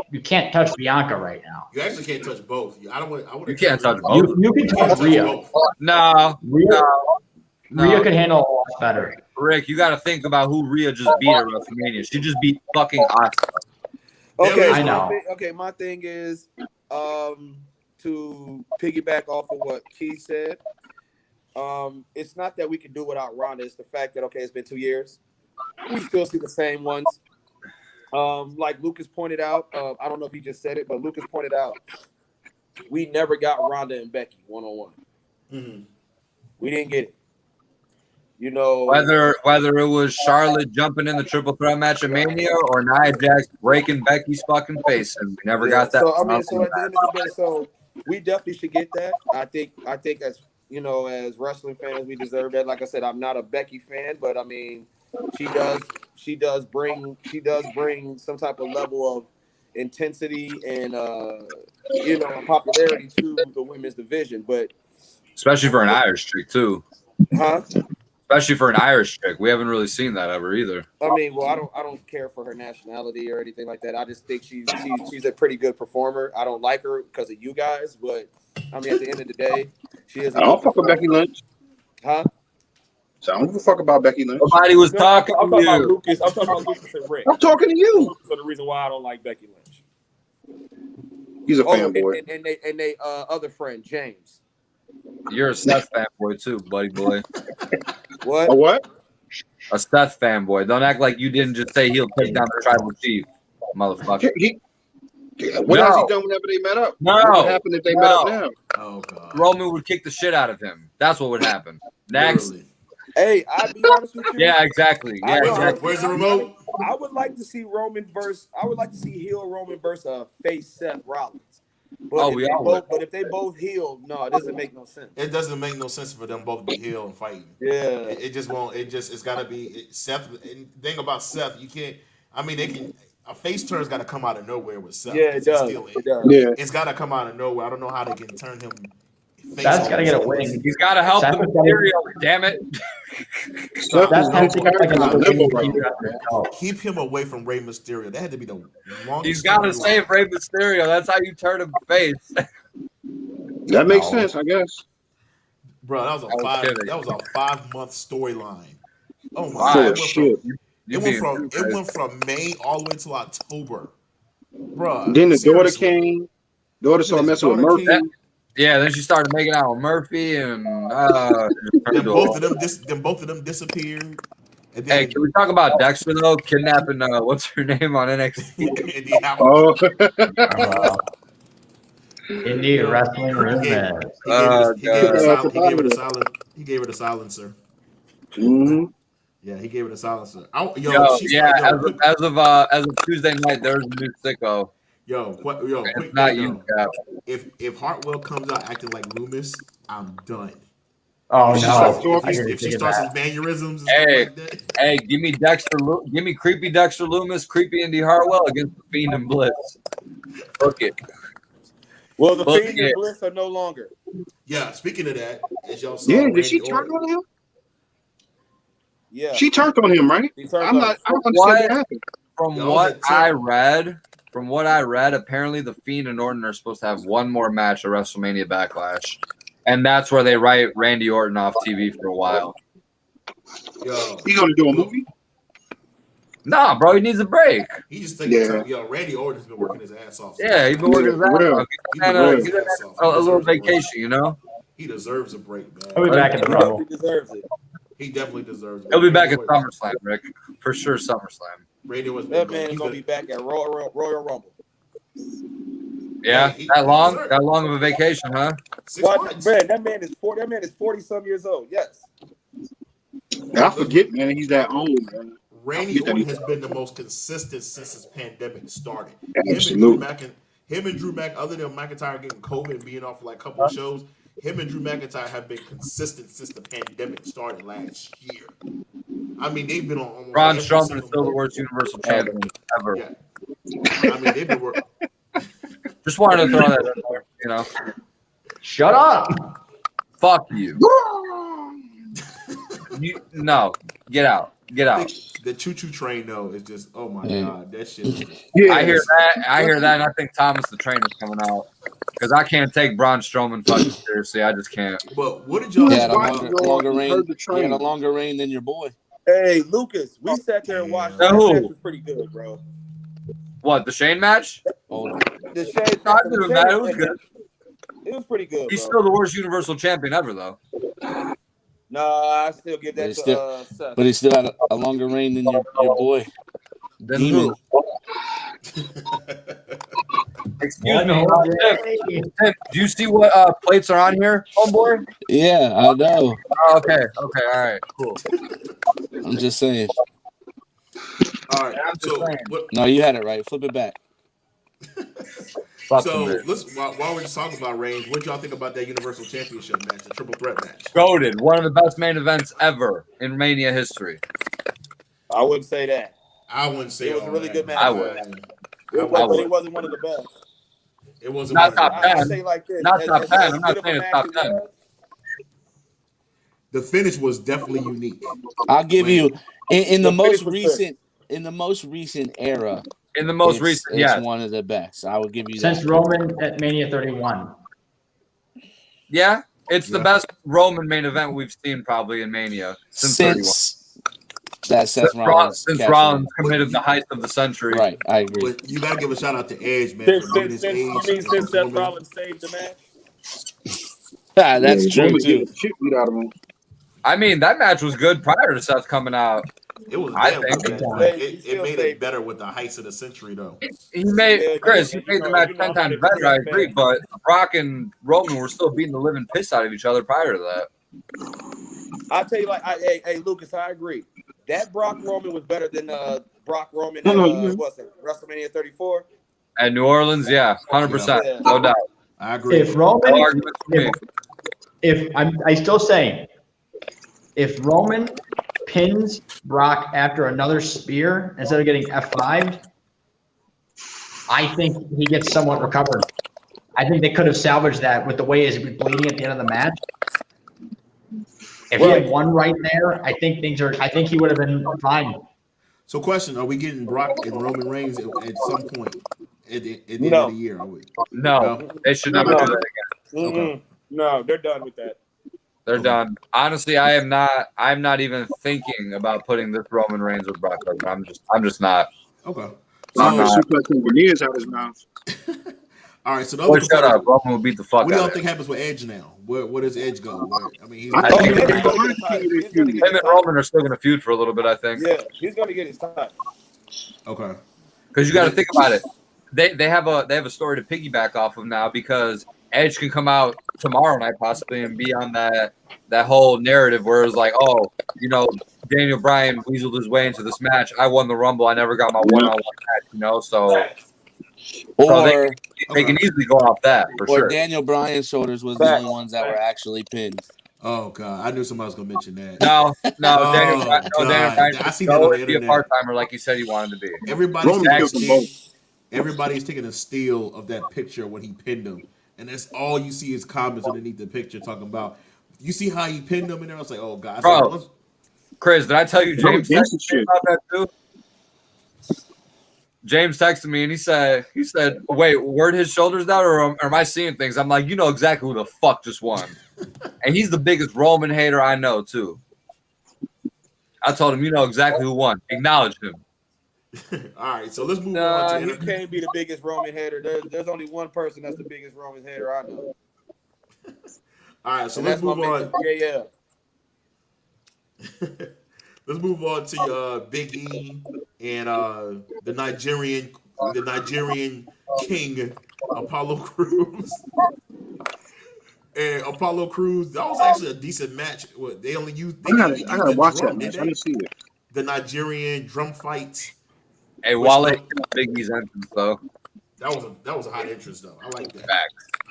touch Bianca right now. You actually can't touch both. I want. You can't touch both. You can touch Rhea. No. Rhea could handle a lot better. Rick, you got to think about who Rhea just beat at WrestleMania. She just beat fucking Asuka. Okay, I know. My thing is to piggyback off of what Keith said. It's not that we can do without Ronda. It's the fact that it's been 2 years. We still see the same ones. Like Lucas pointed out, I don't know if he just said it, but Lucas pointed out, we never got Ronda and Becky one-on-one. Mm-hmm. We didn't get it. You know, whether it was Charlotte jumping in the triple threat match at Mania or Nia Jax breaking Becky's fucking face, and we never got that. So at the end of the day, so we definitely should get that. I think as as wrestling fans, we deserve that. Like I said, I'm not a Becky fan, but I mean, she does bring some type of level of intensity and popularity to the women's division. But especially for an Irish chick too. Huh? Especially for an Irish chick, we haven't really seen that ever either. I mean, well, I don't care for her nationality or anything like that. I just think she's a pretty good performer. I don't like her because of you guys, but I mean, at the end of the day, she is. I don't fuck with Becky Lynch. Huh? So I don't give a fuck about Becky Lynch. Somebody was talking I'm to talking about you. Lucas. I'm talking about Lucas and Rick. I'm talking to you. For the reason why I don't like Becky Lynch. He's a fanboy. And they other friend James. You're a Seth fanboy too, buddy boy. What? A what? A Seth fanboy. Don't act like you didn't just say he'll take down the tribal chief, motherfucker. What has he done whenever they met up? No. What would happen if they met up now? Oh god. Roman would kick the shit out of him. That's what would happen. Next. Literally. Hey, I'll be honest with you. Yeah, exactly. Yeah, exactly. Where's the remote? I would like to see heel Roman versus face Seth Rollins. But if they both heel, no, it doesn't make no sense. It doesn't make no sense for them both to be heel and fighting. Yeah. It just won't. It's got to be Seth. And the thing about Seth, you can't. I mean, they can. A face turn's got to come out of nowhere with Seth. Yeah, it does. Yeah. It's got to come out of nowhere. I don't know how they can turn him. That's got to get a win. He's got to help the material. Damn it. Keep him away from Rey Mysterio. That had to be the longest. He's got to save Rey Mysterio. That's how you turn him face. That makes sense, I guess. Bro, that was a 5-month storyline. Oh my Wow. god! Shit. It went from May all the way to October, bro. Then the daughter came. Daughter started messing with Murphy. Yeah, then she started making out with Murphy, and then both of them disappeared. And then, hey, can we talk about Dexter though? Kidnapping what's her name on NXT? Indie wrestling rumors. He gave her the silencer. Mm-hmm. Yeah, he gave her the silencer. As of Tuesday night, there's a new sicko. Quick not thing, you. If Hartwell comes out acting like Loomis, I'm done. Oh no! If she starts his mannerisms, and hey, stuff like that. Hey, give me creepy Dexter Loomis, creepy Indy Hartwell against the Fiend and Bliss. Book it. Well, the Fiend and Bliss are no longer. Yeah, speaking of that, as y'all saw, did she turn on him? Yeah, she turned on him, right? I don't understand what happened. From what I read, apparently the Fiend and Orton are supposed to have one more match at WrestleMania Backlash, and that's where they write Randy Orton off TV for a while. You gonna do a movie? Nah, bro, he needs a break. He just taking time. Randy Orton's been working his ass off. Yeah, he's been working his ass off. A little vacation, you know. He deserves a break, man. He'll be back in the Rumble. He deserves it. He definitely deserves it. He'll be back at SummerSlam, Rick. For sure, SummerSlam. That man is gonna be back at Royal Rumble. Yeah, that long of a vacation, huh? Man, that man is 40. That man is 40-some years old. Yes. I forget, man. He's that old, man. Randy Orton has been the most consistent since this pandemic started. Absolutely. Him and Drew Mac, other than McIntyre getting COVID and being off for like a couple of shows, him and Drew McIntyre have been consistent since the pandemic started last year. I mean, they've been on almost Braun every Strowman single is still the month. worst Universal Champion ever. Yeah. I mean, they've been working. Just wanted to throw that in there, you know. Shut up. Fuck you. No, get out. Get out. The choo-choo train, though, is just, oh my God, that shit is just... Yeah. I hear that, and I think Thomas the Train is coming out. Because I can't take Braun Strowman fucking seriously. I just can't. But what did y'all He think had a about... longer reign. Heard the He had a train. longer reign than your boy. Hey, Lucas, we sat there and watched. Yeah. That Who? match was pretty good, bro. What, the Shane match? Hold on. The Shane, No, it didn't matter. It was good. It was pretty good. He's bro. still the worst Universal Champion ever, though. No, I still give that But to Seth. But he still had a longer reign than your boy. Then Demon. who? Excuse me. Tim, do you see what plates are on here, homeboy? Yeah, I know. Oh, okay. Okay. All right. Cool. I'm just saying. All right, I'm just so... saying. What, No, you had it right. Flip it back. Fuck so, them, let's, while we're just talking about Reigns, what y'all think about that Universal Championship match, the triple threat match? Goated. One of the best main events ever in Mania history. I wouldn't say that. I wouldn't say It was a all really that. good match. I would. But it wasn't one of the best. It wasn't Not one of top the- 10. I say like this. Not as- top as- 10. as I'm not good of a saying it's match top as 10. it was, The finish was definitely unique. I'll give you in the The most finish was recent era. In the most it's, recent, it's yeah. one of the best. I would give you Since that. Roman at Mania 31. Yeah. It's the Yeah. best Roman main event we've seen probably in Mania since 31. Since that Seth Rollins. Since cashed Rollins in. committed the heist of the century. Right, I agree. But you got to give a shout out to Edge, man, for being his age. since and Seth performing. Rollins saved the match. That's true Roman too. getting the shit beat out of him. I mean, that match was good prior to Seth coming out. It was I damn think- good, man. Hey, It still made saved it better with the heist of the century, though. He made Yeah, Chris. you He made know- the match you know 10 how times they better. I feel, agree, man. but Brock and Roman were still beating the living piss out of each other prior to that. I tell you, like, hey, Lucas, I agree. That Brock Roman was better than Brock Roman No, no, at you- what's it, WrestleMania 34. At New Orleans, yeah, 100%, Yeah. no doubt. I agree. If Roman, No argument for me. if I still saying, if Roman pins Brock after another spear instead of getting F5'd, I think he gets somewhat recovered. I think they could have salvaged that with the way he's bleeding at the end of the match. If he had won right there, I think he would have been fine. So, question: are we getting Brock and Roman Reigns at some point at the end No. of the year? Are we? No, they should never No. do that again. Okay. No, they're done with that. They're done. Honestly, I'm not even thinking about putting this Roman Reigns with Brock Lesnar. I'm just not. Okay. I'm So, not. Suplex and veneers out his mouth. all right. So, the Boy, other shut up. competitor- Roman will beat the fuck what do y'all out of think him. happens with Edge now? Where does Edge go? I mean, he's I I thought think he was he's gonna going get to tired. continue He's this gonna feud. get Him and Roman are still going to feud for a little bit, I think. Yeah, he's gonna get his time. okay. Because you got to think about it. They have a story to piggyback off of now because Edge can come out tomorrow night possibly and be on that whole narrative where it's like, oh, you know, Daniel Bryan weaseled his way into this match. I won the Rumble. I never got my one-on-one match, you know. So Or they can easily go off that for or sure. Daniel Bryan's shoulders was the only ones that were actually pinned. Oh God, I knew somebody was gonna mention that. No, Oh, Daniel Bryan God. I see that on the be a internet. part-timer like he said he wanted to be. Everybody's Roman taking, killed them both. everybody's taking a steal of that picture when he pinned him, and that's all you see is comments underneath the picture talking about. You see how he pinned him, and then I was like, oh God, Bro. let's- Chris, did I tell you Roman James gangster texted me shit. about that too? James texted me and he said, wait, where'd his shoulders down or am I seeing things? I'm like, you know exactly who the fuck just won. And he's the biggest Roman hater I know too. I told him, you know exactly who won. Acknowledge him. all right, so let's move Nah, on he to can't be the biggest Roman hater. There's only one person that's the biggest Roman hater I know. all right, so And let's that's my move on. man, JL. Let's move on to Big E and the Nigerian king Apollo Crews. And Apollo Crews, that was actually a decent match. They only used. I gotta watch that match. I Didn't didn't see it. the Nigerian drum fight. Hey, Wale, Big E's entrance though. that was a hot interest though. I like that.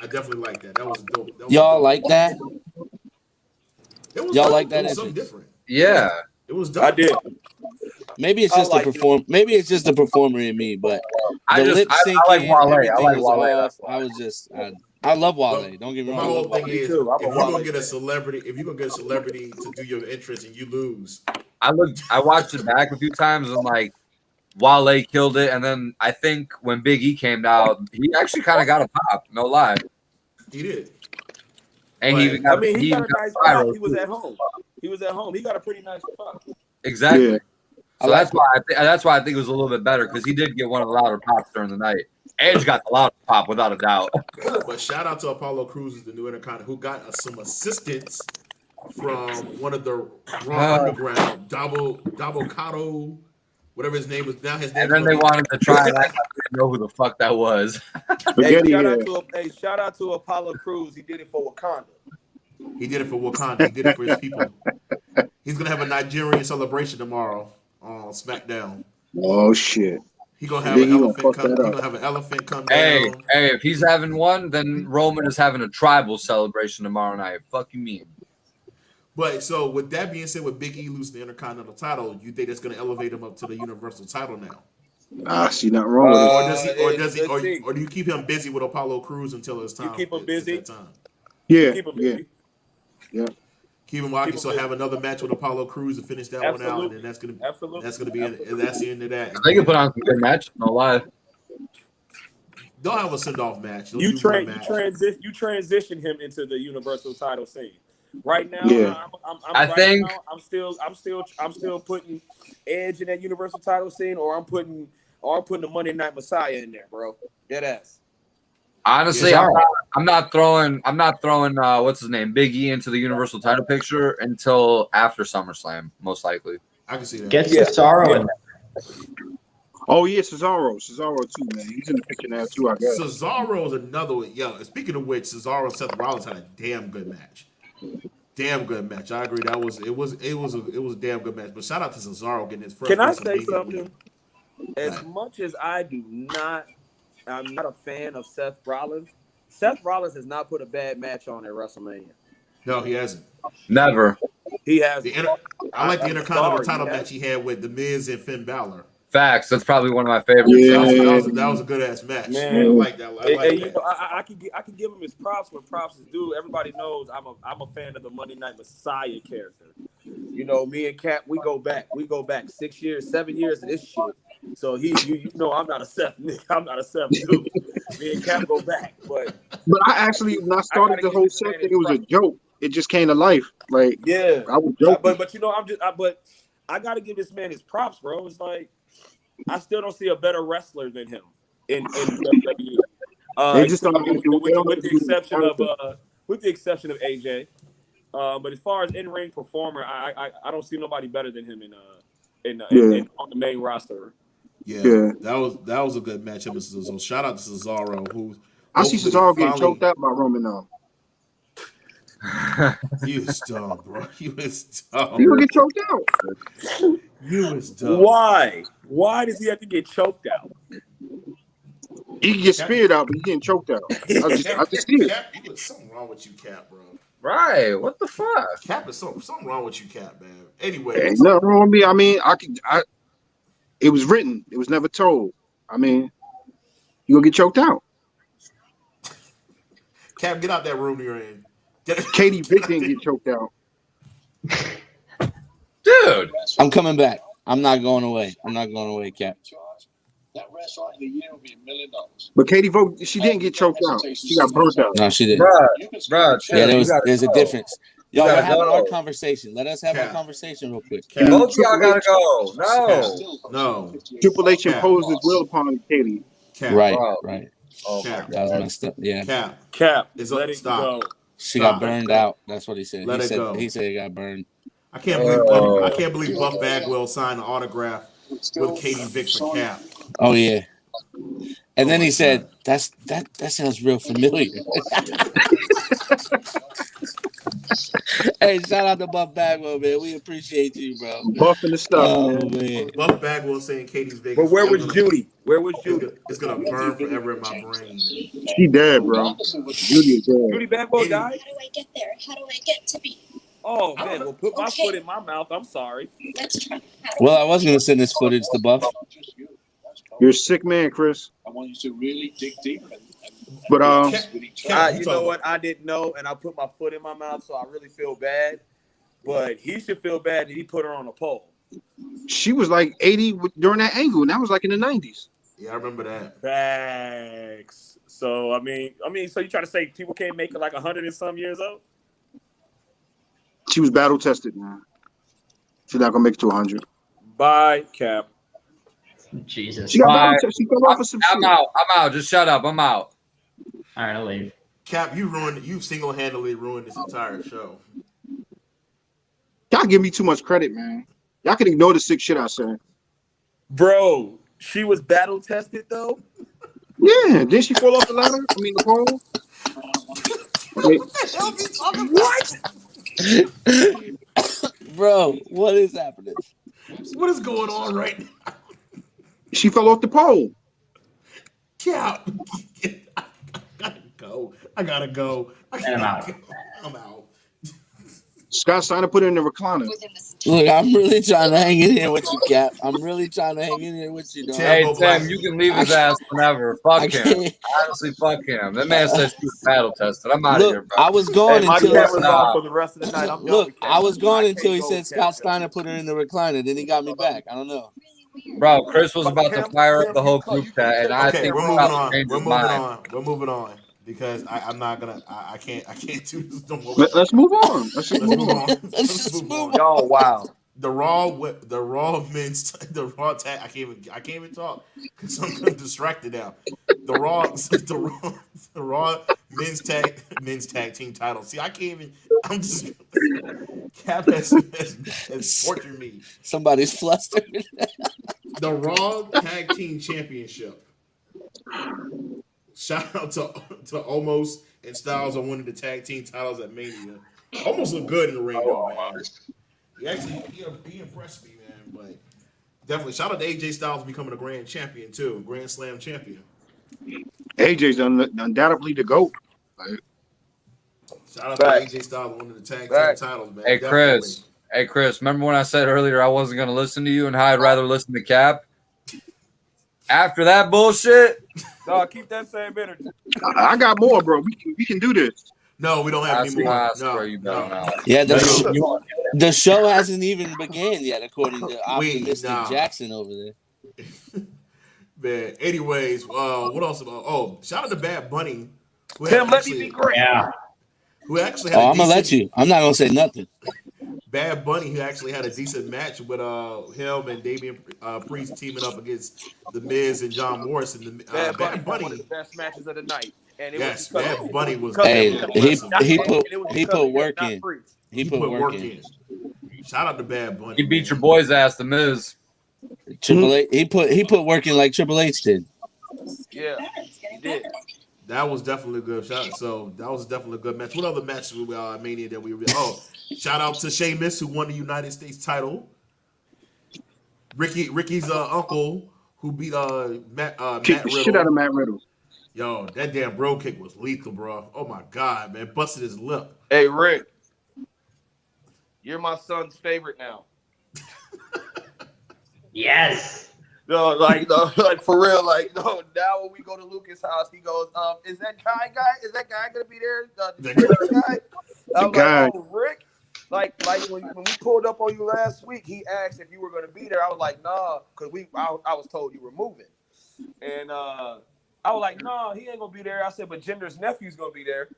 I definitely like that. That was dope. Y'all like that? Y'all Y'all like that? It was something different. Yeah, it was dope. I did. Maybe it's just the perform. Maybe it's just the performer in me, but I lip syncing, like Wale. everything I like was Wale. off. I was just, I love Wale. Don't get me My wrong. whole thing is, too. if you're gonna get a celebrity, to do your entrance and you lose, I watched it back a few times and like Wale killed it, and then I think when Big E came out, he actually kind of got a pop. No lie, he did. and But, he got he got a nice pop. viral. He was at home. He got a pretty nice pop. Exactly. Yeah. So that's why I think it was a little bit better because he did get one of the louder pops during the night. Edge got the loudest pop without a doubt. But shout out to Apollo Crews, the new Intercontinental, who got some assistance from one of the Raw Underground, Dabo Cotto, whatever his name was. Now his name. And then they wanted to try and act like they didn't know who the fuck that was. Shout out to Apollo Crews. He did it for Wakanda. He did it for Wakanda. He did it for his people. He's gonna have a Nigerian celebration tomorrow on SmackDown. Oh shit! He's gonna have an elephant come. He's gonna have an elephant come down. Hey, if he's having one, then Roman is having a tribal celebration tomorrow night. Fuck you mean? But so with that being said, with Big E losing the Intercontinental title, you think that's gonna elevate him up to the Universal title now? I see nothing wrong with it. Or do you keep him busy with Apollo Crews until it's time? You keep him busy. Yeah, Keep him busy. yeah. Keep him walking. So have another match with Apollo Crews to finish that one out, and then that's gonna be that's the end of that. They can put on some good match. No lie. Don't have a send off match. You transition him into the Universal title scene. Right now, Yeah. I'm still putting Edge in that Universal title scene, or I'm putting the Monday Night Messiah in there, bro. Dead ass. Honestly, Yeah. I'm not throwing what's his name, Big E into the Universal title picture until after SummerSlam, most likely. I can see that. Get Cesaro in there. Oh yeah, Cesaro too, man. He's in the picture now too, I guess. Cesaro is another one. Yo, speaking of which, Cesaro and Seth Rollins had a damn good match. Damn good match. I agree. It was a damn good match. But shout out to Cesaro getting his first. Can I say something? As much as I'm not a fan of Seth Rollins. Seth Rollins has not put a bad match on at WrestleMania. No, he hasn't. Never. He has. I like the Intercontinental title match he had with The Miz and Finn Balor. Facts. That's probably one of my favorites. Yeah. That was a good ass match. Man. I like that. You know, I can give him his props when props is due. Everybody knows I'm a fan of the Monday Night Messiah character. You know, me and Cap, we go back 6 years, 7 years of this shit. So you know, I'm not a Seth dude. Me and Cap go back, but I actually, when I started the whole Seth thing, it was a joke. It just came to life. Like, yeah, I was joking. But you know, but I got to give this man his props, bro. It's like I still don't see a better wrestler than him in WWE. With the exception of AJ. But as far as in-ring performer, I don't see nobody better than him on the main roster. Yeah, that was a good matchup. So shout out to Cesaro, who I see Cesaro getting choked out by Roman now. You was dumb, bro. You was dumb. He gonna get choked out. You was dumb. Why? Why does he have to get choked out? He can get speared out, but he getting choked out. I just see it. Cap, there's something wrong with you, Cap, bro. Right. What the fuck? Cap is something wrong with you, Cap, man. Anyway, Ain't nothing wrong with me. I mean, it was written. It was never told. I mean, you gonna get choked out. Cap, get out that room you're in. Katie Vick didn't get choked out. Dude. I'm coming back. I'm not going away. Cap. That restaurant of the year will be $1 million. But Katie Vick, she didn't get choked out. She got burnt out. No, she didn't. Bruh, Yeah, there's a difference. Y'all, we're having go. our conversation. Let us have our conversation real quick. Both of y'all gotta go. No. Triple H imposed his will upon Katie. Cap. Right. Oh, Cap. That was messed up. Yeah. Cap, Let it stop. She got burned out. That's what he said. Let it go. He said it got burned. I can't believe Buff Bagwell signed an autograph with Katie Vick for Cap. Oh yeah. And then he said, that sounds real familiar. Hey, shout out to Buff Bagwell, man. We appreciate you, bro. Buffing the stuff, Oh, man. man. Buff Bagwell saying Katie Vick. But where was Judy? Where was Judy? It's gonna burn forever in my brain. She dead, bro. Judy is dead. Judy Bambo died? How do I get there? How do I get to be? Oh, man. Well, put my foot in my mouth. I'm sorry. Let's try. Well, I was going to send this footage to Buff. You're a sick man, Chris. I want you to really dig deep and But You know what? I didn't know, and I put my foot in my mouth, so I really feel bad. But he should feel bad that he put her on a pole. she was like 80 during that angle, and that was like in the 90s. Yeah, I remember that. Facts. So I mean, so you try to say people can't make it like 100 and some years old? She was battle tested, man. She's not gonna make it to 100. Bye, Cap. Jesus. She got Bye. battle tested. She fell off of some I'm shit. out. I'm out. Just shut up. I'm out. All right, I'll leave. Cap, you single-handedly ruined this entire show. Y'all give me too much credit, man. Y'all can ignore the sick shit I said. Bro, she was battle tested though. Yeah, didn't she fall off the ladder? I mean, the pole. What? Bro, what is happening? What is going on right now? She fell off the pole. Cap, I gotta go. I'm out. I'm out. Scott Steiner put her in the recliner. Look, I'm really trying to hang in here with you, Cap. I'm really trying to hang in here with you, dog. Hey, Tim, you can leave his ass whenever. I Fuck him. can't. Honestly, fuck him. That man says he was battle tested. I'm out of here, Look, bro. I was going My until camera's off for the rest of the night. I'm done look, with I was going I until he can't said go, Scott Cap. Steiner put her in the recliner. Then he got me back. I don't know. Bro, Chris was about to fire up the whole group chat, and I Okay, think we're we're moving about on. to change We're his moving mind. on. We're moving on because I'm not gonna. I can't do this no more. Let's move on. Let's just Let's move move on. on. Let's just move on. Oh wow. The Raw men's the Raw tag. I can't even talk because I'm distracted now. The Raw men's tag team title. See, I can't even. I'm just. Cap has tortured me. Somebody's flustered. The Raw Tag Team Championship. Shout out to Omos and Styles on winning the tag team titles at Mania. Almost looked good in the ring, though, man. He impressed me, man. But definitely, shout out to AJ Styles becoming a Grand Champion too, Grand Slam champion. AJ's undoubtedly the GOAT. Like, Shout out to AJ Styles winning the tag team titles, man. Hey, Chris. Hey, Chris, remember when I said earlier I wasn't going to listen to you and how I'd rather listen to Cap? After that bullshit? No, keep that same energy. I got more, bro. We can do this. No, we don't have any more. I swear you don't know. Yeah, the show hasn't even began yet, according to Optimistic nah. Jackson over there. Man, anyways, what else? Shout out to Bad Bunny. Tim, let me be great. Yeah. Who actually had Oh, I'm gonna let you. I'm not gonna say nothing. Bad Bunny, who actually had a decent match with him and Damian Priest teaming up against The Miz and John Morrison. Bad Bunny, Bad Bunny, one of the best matches of the night. And it yes, was Bad Bunny was. Hey, he he put work in. He put work in. Shout out to Bad Bunny. He beat your boy's ass, The Miz. Triple H. He put work in like Triple H did. Yeah, he did. That was definitely a good shot. So that was definitely a good match. What other matches we Mania that we? Shout out to Sheamus who won the United States title. Ricky's uncle who beat Matt Kick the Riddle. shit out of Matt Riddle. Yo, that damn bro kick was lethal, bro. Oh my god, man, busted his lip. Hey, Rick, you're my son's favorite now. Yes. No, like for real, like no. Now when we go to Lucas' house, he goes, "Is that guy? Is that guy gonna be there? The guy?" I was guy. like, "Oh, Rick." Like when we pulled up on you last week, he asked if you were gonna be there. I was like, "Nah," because I was told you were moving, and I was like, "Nah, he ain't gonna be there." I said, "But Jinder's nephew's gonna be there."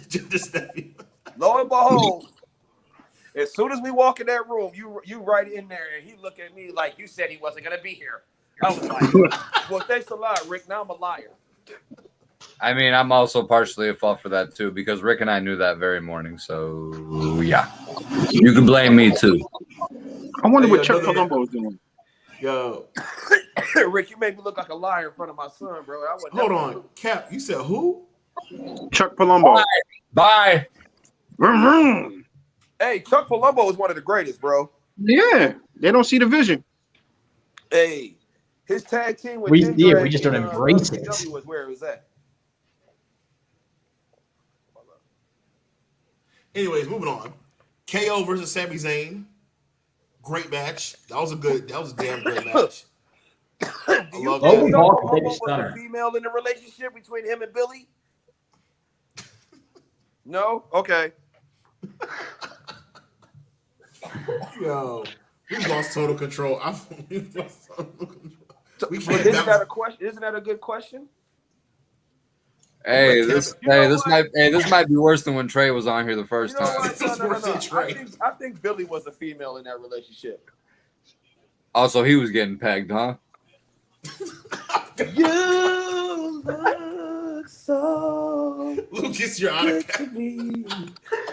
Jinder's nephew. Lo and behold. As soon as we walk in that room, you right in there, and he looked at me like you said he wasn't gonna be here. I was like, "Well, thanks a lot, Rick. Now I'm a liar." I mean, I'm also partially at fault for that, too, because Rick and I knew that very morning. So, yeah. You can blame me, too. I wonder Hey, what yo, Chuck no, no, Palumbo is doing. Yo, Rick, you made me look like a liar in front of my son, bro. hold on, Cap. You said who? Chuck Palumbo. Bye. Vroom, vroom. Hey, Chuck Palumbo is one of the greatest, bro. Yeah, they don't see the vision. Hey, His tag team with We see it, Ginger we just don't and, embrace it. WCW was where it was at. Anyways, moving on. KO versus Sami Zayn. Great match. That was a damn great match. I Do you love think Logan that. Paul Promo could take a was the stunner. female in the relationship between him and Billy? No? Okay. Yo, we lost total control. We But can't. isn't that a question? Isn't that a good question? Hey, Kevin, this you know this might be worse than when Trey was on here the first You know time. what? This is worse than Trey. I think Billy was the female in that relationship. Also, he was getting pegged, huh? You look so Lucas, you're out good of to me.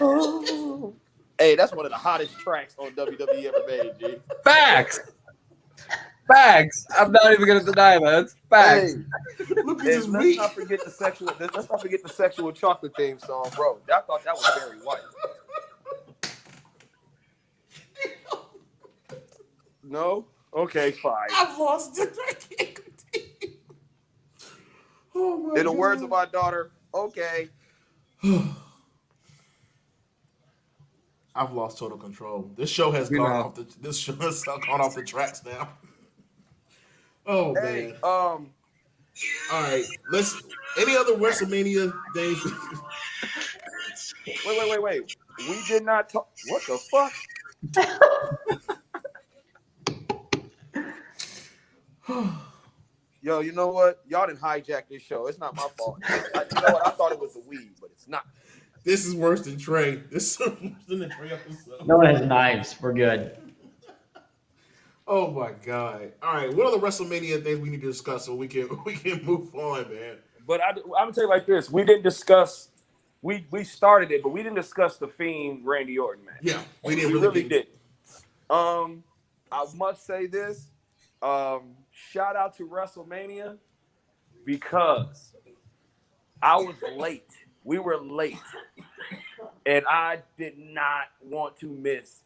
Oh. Hey, that's one of the hottest tracks on WWE ever made, G. Facts. Facts. I'm not even gonna deny that. It's facts. Hey, Lucas and is let's weak. not forget the sexual. Let's not forget the sexual chocolate theme song, bro. I thought that was Barry White. No? Okay, fine. I've lost it. I can't continue. Oh my In the words God. of my daughter, okay. I've lost total control. This show has gone off the. This show has gone off the tracks now. Oh Hey, man! All right, let's. Any other WrestleMania things? wait. We did not talk. What the fuck? Yo, you know what? Y'all didn't hijack this show. It's not my fault. You know what? I thought it was the weed, but it's not. This is worse than Trey. This is worse than the Trey episode. No one has knives. We're good. Oh my God! All right, what other WrestleMania things we need to discuss so we can move on, man? But I'm gonna tell you like this: we didn't discuss. We started it, but we didn't discuss the Fiend Randy Orton match. Yeah, we didn't We really did. didn't. I must say this. Shout out to WrestleMania because I was late. We were late, and I did not want to miss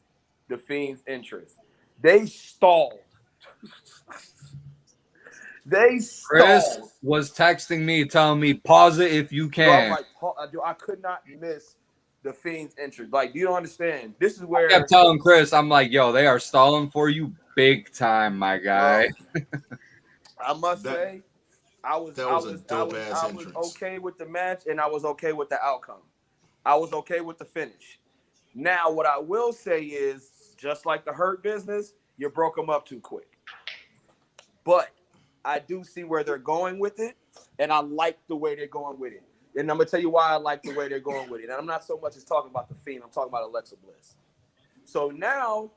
the Fiend's entrance. They stalled. Chris was texting me, telling me, pause it if you can. I could not miss the Fiend's entrance. Like, you don't understand. This is where I kept telling Chris, I'm like, yo, they are stalling for you big time, my guy. I must say, I was okay with the match, and I was okay with the outcome. I was okay with the finish. Now, what I will say is, just like the Hurt Business, you broke them up too quick. But I do see where they're going with it, and I like the way they're going with it. And I'm going to tell you why I like the way they're going with it. And I'm not so much as talking about the Fiend. I'm talking about Alexa Bliss. So now,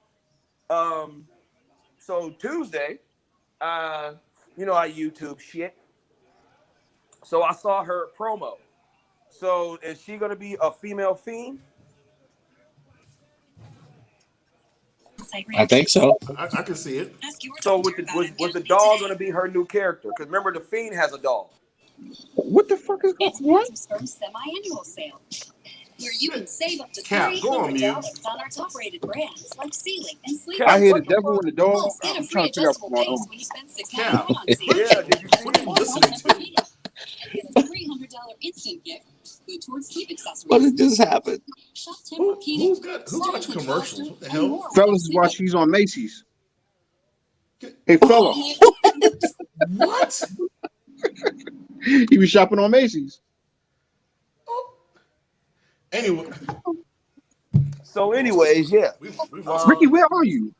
so Tuesday, you know, I YouTube shit. So I saw her promo. So is she going to be a female Fiend? I think so. I can see it. So was the doll going to be her new character? Because remember, the Fiend has a doll. What the fuck is It's what? Mattress semi-annual sale, where you can save up to Cap, go on mute. $300 on our top-rated brands like Ceiling and Sleep. Cap, I hear the what the devil in the dog. Plus, get a I'm free trying to figure out adjustable what's going base on. when you spend Cap. $6.99 on Ceiling. Yeah, did you see What are you listening to? Get a $300 instant gift, good towards sleep accessories. What did just happen? Shop Tempur-Pedic, Who's watching commercials? What the and hell? more Fellas is watching. He's on Macy's. Hey, fella. What? He was shopping on Macy's. Anyway, So, anyways, yeah. we've lost Ricky, where are you?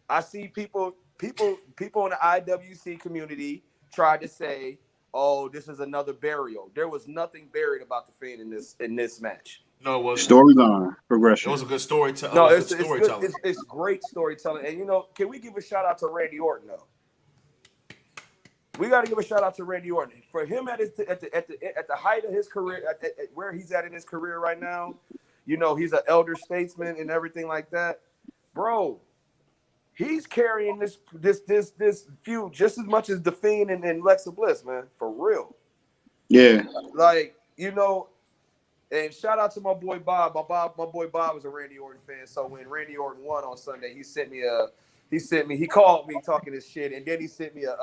I see people in the IWC community try to say, "Oh, this is another burial." There was nothing buried about the Fiend in this match. No, it wasn't. Storyline It progression. was a good storytelling. No, it's storytelling. good. It's great storytelling. And you know, can we give a shout out to Randy Orton though? We got to give a shout out to Randy Orton for him at the height of his career, at where he's at in his career right now. You know, he's an elder statesman and everything like that, bro. He's carrying this feud just as much as the Fiend and Alexa Bliss, man, for real. Yeah. Like, you know, and shout out to my boy Bob. My boy Bob was a Randy Orton fan. So when Randy Orton won on Sunday, he sent me He called me talking this shit, and then he sent me a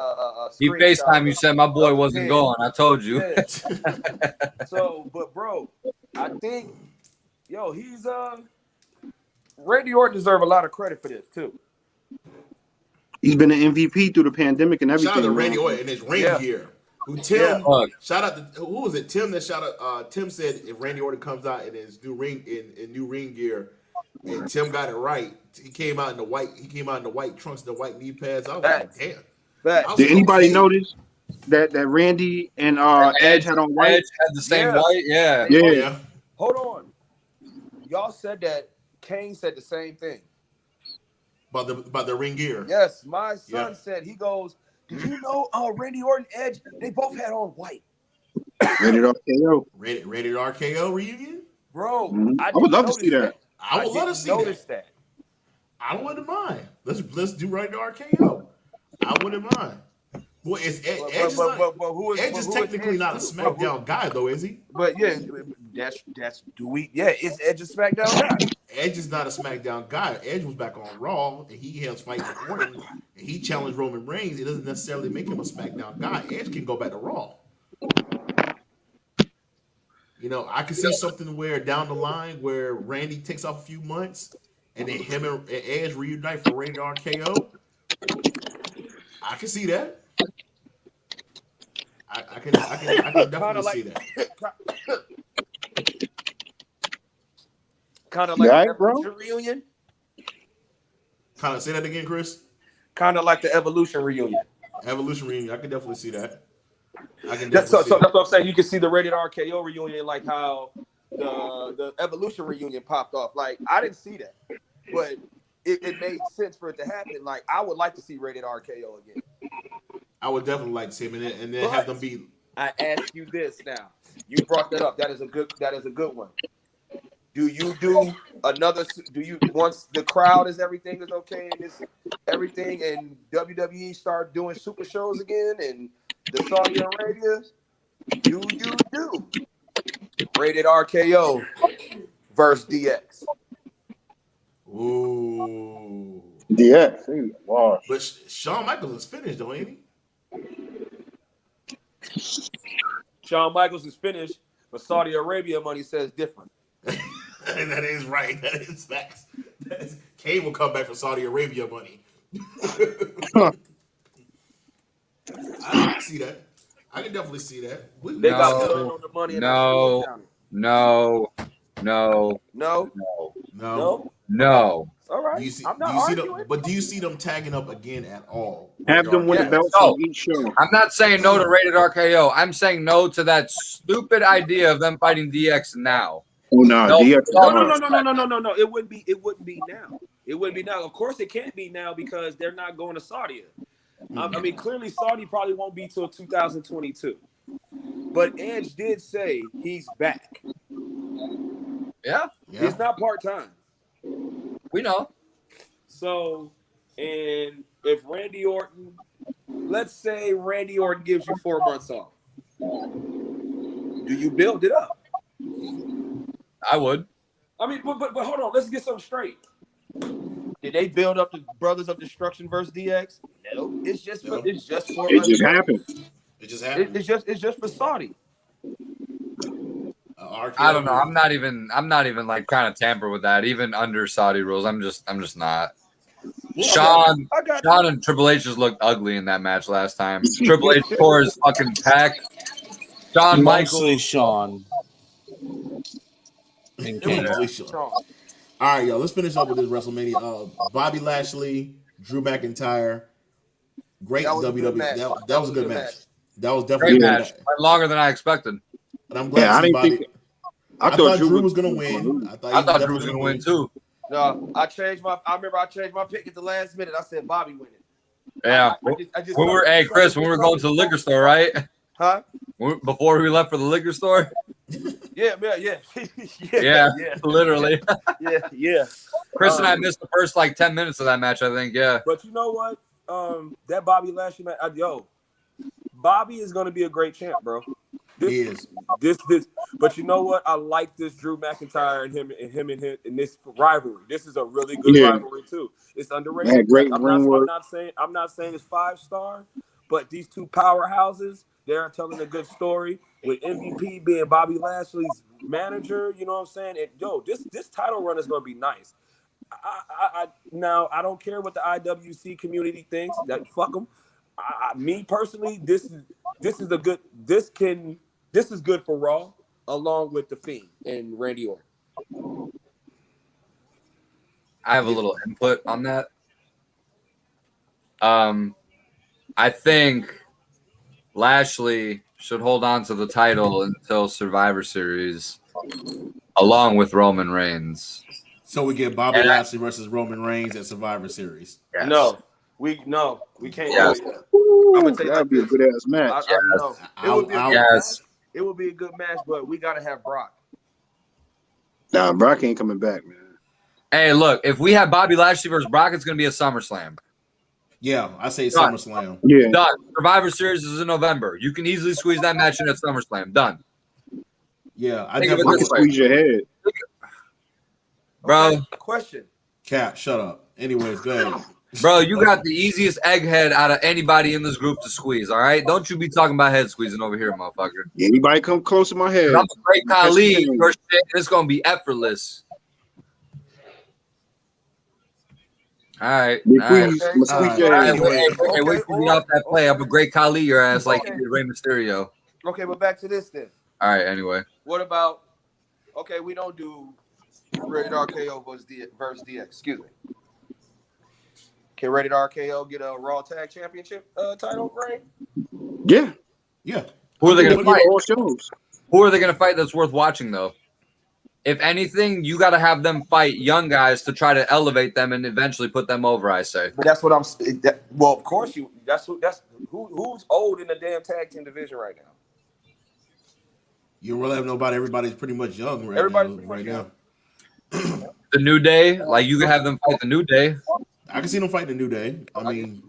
He screenshot FaceTime you, said my boy of wasn't him. going. I told you. Yeah. So, but bro, I think, he's Randy Orton deserve a lot of credit for this too. He's been an MVP through the pandemic and everything. Shout out to man. Randy Orton and his ring gear. Shout out to who was it? Tim that shout out. Tim said if Randy Orton comes out in his new ring gear, and Tim got it right. He came out in the white. He came out in the white trunks, the white knee pads. I was like, damn. Did anybody notice that Randy and Edge had on white? Edge had the same white. Yeah. Yeah. Hold on. Y'all said that Kane said the same thing. About the ring gear. Yes, my son said, he goes, did you know Randy Orton, Edge, they both had on white. Rated RKO. Rated RKO reunion? Bro, I would love to see that. I would love to see that. I wouldn't mind. Let's do right to RKO. I wouldn't mind. Well, Edge is technically not a SmackDown guy, though, is he? But yeah, is Edge a SmackDown guy? Edge is not a SmackDown guy. Edge was back on Raw, and he has fighting Orton, and he challenged Roman Reigns. It doesn't necessarily make him a SmackDown guy. Edge can go back to Raw. I could see something where down the line where Randy takes off a few months, and then him and Edge reunite for Rated RKO. I can see that. I can definitely see that. Kind of like the Evolution reunion. Kind of say that again, Chris. Kind of like the Evolution reunion. Evolution reunion. I can definitely see that. That's what I'm saying. You can see the Rated RKO reunion, like how the Evolution reunion popped off. Like I didn't see that, but it made sense for it to happen. Like I would like to see Rated RKO again. I would definitely like to see him, and then have them be. I ask you this now. You brought that up. That is a good one. Do you do another? Do you once the crowd is everything is okay and it's everything and WWE start doing super shows again and the Saudi Arabia? Do you do Rated RKO versus DX? Ooh. DX. Wow. But Shawn Michaels is finished, though, ain't he? Shawn Michaels is finished, but Saudi Arabia money says different. And that is right. That is facts. Kane will come back for Saudi Arabia money. I can see that. I can definitely see that. They got on the money. No. All right. Do you see them tagging up again at all? Have them win the belts on each show. I'm not saying no to Rated RKO. I'm saying no to that stupid idea of them fighting DX now. Oh no, DX. No. It wouldn't be now. It wouldn't be now. Of course, it can't be now because they're not going to Saudi. I mean, clearly Saudi probably won't be till 2022. But Edge did say he's back. Yeah. He's not part-time. We know. So, and if Randy Orton, let's say Randy Orton gives you 4 months off, do you build it up? I would. I mean, but hold on, let's get something straight. Did they build up the Brothers of Destruction versus DX? No, it just happened. It just happened. It's just for Saudi. I don't know. I'm not even like trying to tamper with that. Even under Saudi rules, I'm just not. Sean and Triple H just looked ugly in that match last time. Triple H tore his fucking pack. Shawn Michaels. Sean. And All right, y'all. Let's finish up with this WrestleMania. Bobby Lashley, Drew McIntyre. Great WWE. That was a good match. That was definitely a great match. Longer than I expected. And I'm glad to see Bobby. I thought Drew was gonna win. I thought Drew was gonna win too. No, I remember I changed my pick at the last minute. I said Bobby winning. Yeah. Chris, when we were going to the liquor store, right? Huh? Before we left for the liquor store? Yeah. Yeah, literally. Yeah. Chris and I missed the first 10 minutes of that match, I think. Yeah. But you know what? That Bobby Lashley match, Bobby is gonna be a great champ, bro. He is. This. But you know what? I like this Drew McIntyre and him in this rivalry. This is a really good rivalry too. It's underrated. Man, great I'm ring work. not saying it's 5-star, but these two powerhouses, they're telling a good story with MVP being Bobby Lashley's manager. You know what I'm saying? And this title run is gonna be nice. Now I don't care what the IWC community thinks. That fuck them. Me personally, this is good for Raw, along with the Fiend and Randy Orton. I have a little input on that. I think Lashley should hold on to the title until Survivor Series, along with Roman Reigns. So we get Bobby Lashley versus Roman Reigns at Survivor Series. Yes. No, we can't Yes. do it. Ooh, I'm gonna tell you that'd like be a this. good ass match. It would be a good match, but we gotta have Brock. Nah, Brock ain't coming back, man. Hey, look, if we have Bobby Lashley versus Brock, it's going to be a SummerSlam. Yeah, I say Done. SummerSlam. Yeah. Done. Survivor Series is in November. You can easily squeeze that match in at SummerSlam. Done. Yeah, I Think of it definitely I can this way. squeeze your head. Bro, Okay, question. Cap, shut up. Anyways, go ahead. bro, you got the easiest egghead out of anybody in this group to squeeze, all right? Don't you be talking about head squeezing over here, motherfucker. Anybody come close to my head? I'm a great Khali. That's the Your shit, it's going to be effortless. All right. Big All right. Queez, I'ma squeeze your All head. right, wait till you get off that play. I'm a great Khali your ass like Okay. you did Rey Mysterio. Okay, but back to this then. All right, anyway. What about? Okay, we don't do Rated RKO versus DX. Excuse me. Can Rated RKO get a Raw Tag Championship title reign? Yeah. Yeah. Who are they going to fight? All shows. Who are they going to fight that's worth watching, though? If anything, you got to have them fight young guys to try to elevate them and eventually put them over, I say. But that's what I'm. Well, of course you. Who's old in the damn tag team division right now? You don't really have nobody. Everybody's pretty much young Everybody's now. pretty much young. The New Day, like you can have them fight the New Day. I can see them fighting the New Day. I mean,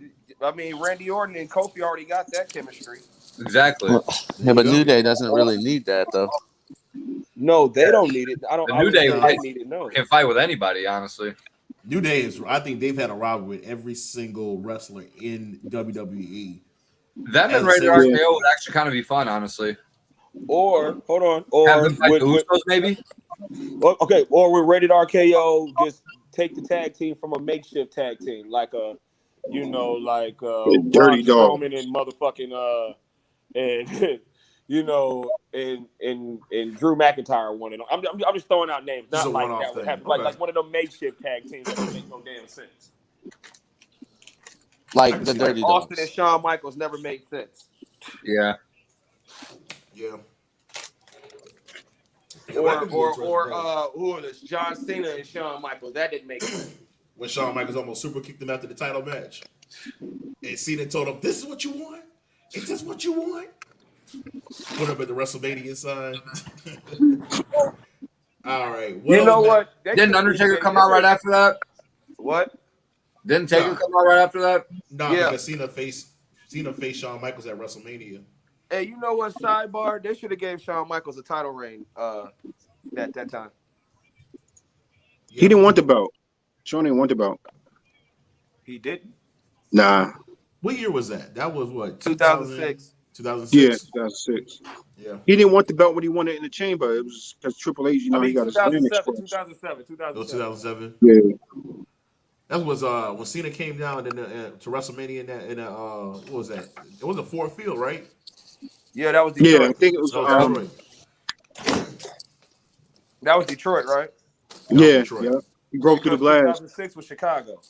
Randy Orton and Kofi already got that chemistry. Exactly. Yeah, but go. New Day doesn't really need that though. No, they don't need it. The New Day they need it. No. can fight with anybody, honestly. New Day is. I think they've had a rivalry with every single wrestler in WWE. Them and And Rated so- RKO would actually kind of be fun, honestly. Or hold on. Have Or them fight the Usos, maybe? okay. Or with Rated RKO, just take the tag team from a makeshift tag team, like Dirty Braun Dog. Strowman and motherfucking and and Drew McIntyre won it. I'm just throwing out names, Just not a like one-off that would thing. happen. Okay. Like one of them makeshift tag teams that don't make no damn sense. Like the Dirty Austin Dogs. and Shawn Michaels never made sense. Yeah. Yeah. Or who are this? John Cena and Shawn Michaels. That didn't make sense. When Shawn Michaels almost super kicked him after the title match, and Cena told him, "This is what you want. Is this what you want?" Put up at the WrestleMania sign. All right. You know what? Didn't Undertaker come out right after that? What? Didn't Taker come out right after that? No, Yeah. because Cena faced Shawn Michaels at WrestleMania. Hey, you know what? Sidebar: they should have gave Shawn Michaels a title reign. At that time. Yeah. He didn't want the belt. Shawn didn't want the belt. He didn't. Nah. What year was that? That was what? 2006. 2006. Yeah, 2006. Yeah. He didn't want the belt when he won it in the chamber. It was because Triple H, he got his name 2007. exposed. 2007. Yeah. That was when Cena came down to WrestleMania in what was that? It was a Ford Field, right? Yeah, that was Yeah, Detroit. I think it was. Detroit. That was Detroit, right? Yeah, Detroit. yeah. He broke through the glass. 2006 was Chicago.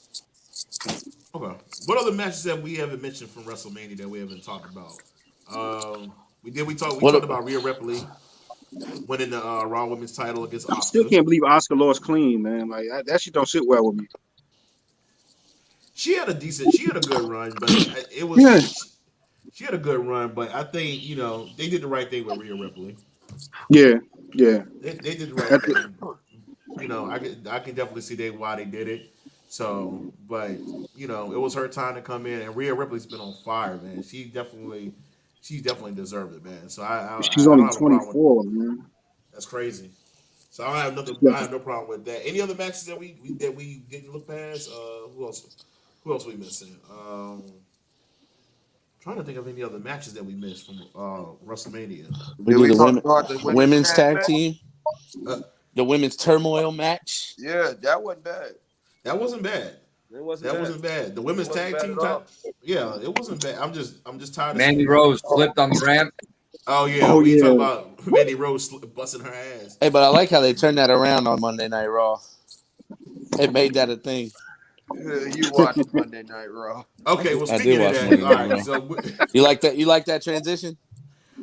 Okay. What other matches that we haven't mentioned from WrestleMania that we haven't talked about? We talked about Rhea Ripley winning the Raw Women's title against I Asuka. still can't believe Asuka lost clean, man. Like that shit don't sit well with me. She had a good run, but it was Yeah. she had a good run, but I think they did the right thing with Rhea Ripley. Yeah. They did the right thing. I can definitely see why they did it. So, but it was her time to come in, and Rhea Ripley's been on fire, man. She definitely deserved it, man. So She's I only don't have a problem with 24, man. That's crazy. So I have nothing. I have no problem with that. Any other matches that we didn't look past? Who else we missing? Trying to think of any other matches that we missed from WrestleMania. We Did do we the talk about the women's tag match? team, the women's turmoil match. Yeah, that wasn't bad. That wasn't bad. It wasn't That bad. wasn't bad. The women's tag bad team at all. yeah, it wasn't bad. I'm just tired of Mandy seeing- Rose flipped on the ramp. Oh yeah, Oh, we yeah. talking about Mandy Rose busting her ass. Hey, but I like how they turned that around on Monday Night Raw. It made that a thing. You watched Monday Night Raw. Okay, well I speaking did of watch that, Monday all Night right, Raw. so You like that? You like that transition?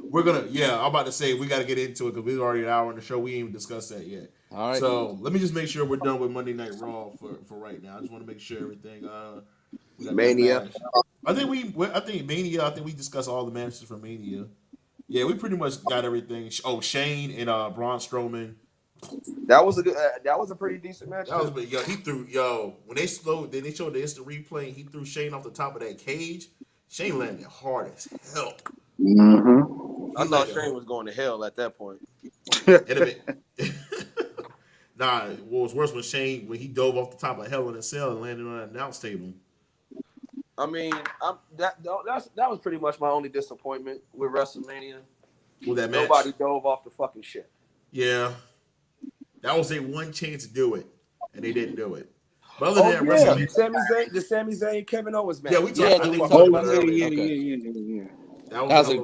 we're gonna I'm about to say we got to get into it because we're already an hour in the show. We ain't even discussed that yet. All right. So let me just make sure we're done with Monday Night Raw for right now. I just want to make sure everything. We got Mania. that match. I think Mania. I think we discussed all the matches for Mania. Yeah, we pretty much got everything. Oh, Shane and Braun Strowman. That was a pretty decent match. That was he threw when they showed the instant replay. He threw Shane off the top of that cage. Shane landed hard as hell. Mm-hmm. I thought Shane was going to hell at that point. Nah, what was worse was Shane when he dove off the top of Hell in a Cell and landed on that announce table. I mean, that was pretty much my only disappointment with WrestleMania. With that match, Nobody dove off the fucking shit. yeah, that was their one chance to do it, and they didn't do it. But other than that, WrestleMania, the Sami Zayn Kevin Owens match. yeah, we talked. Yeah, I think we we talked talked Oh, about yeah, that. yeah, earlier. yeah.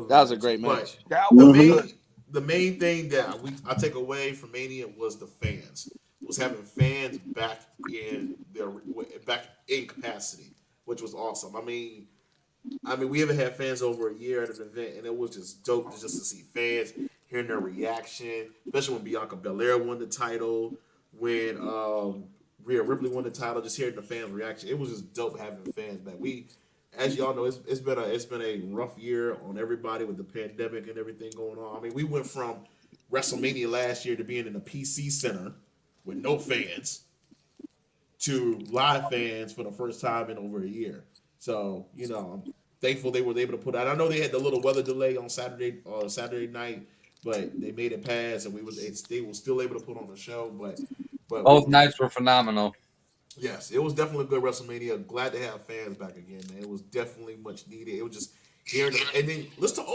That was a great match. That The was main, good. the main thing that I take away from Mania was the fans. Was having fans back in capacity, which was awesome. I mean, we haven't had fans over a year at an event, and it was just dope just to see fans, hearing their reaction, especially when Bianca Belair won the title, when Rhea Ripley won the title, just hearing the fans' reaction. It was just dope having fans back. As y'all know, it's been a rough year on everybody with the pandemic and everything going on. I mean, we went from WrestleMania last year to being in a PC center with no fans to live fans for the first time in over a year. So, I'm thankful they were able to put out. I know they had the little weather delay on Saturday night, but they made it pass, and they were still able to put on the show. But Both nights were phenomenal. yes, it was definitely a good WrestleMania. Glad to have fans back again, man. It was definitely much needed. It was just hearing them, and then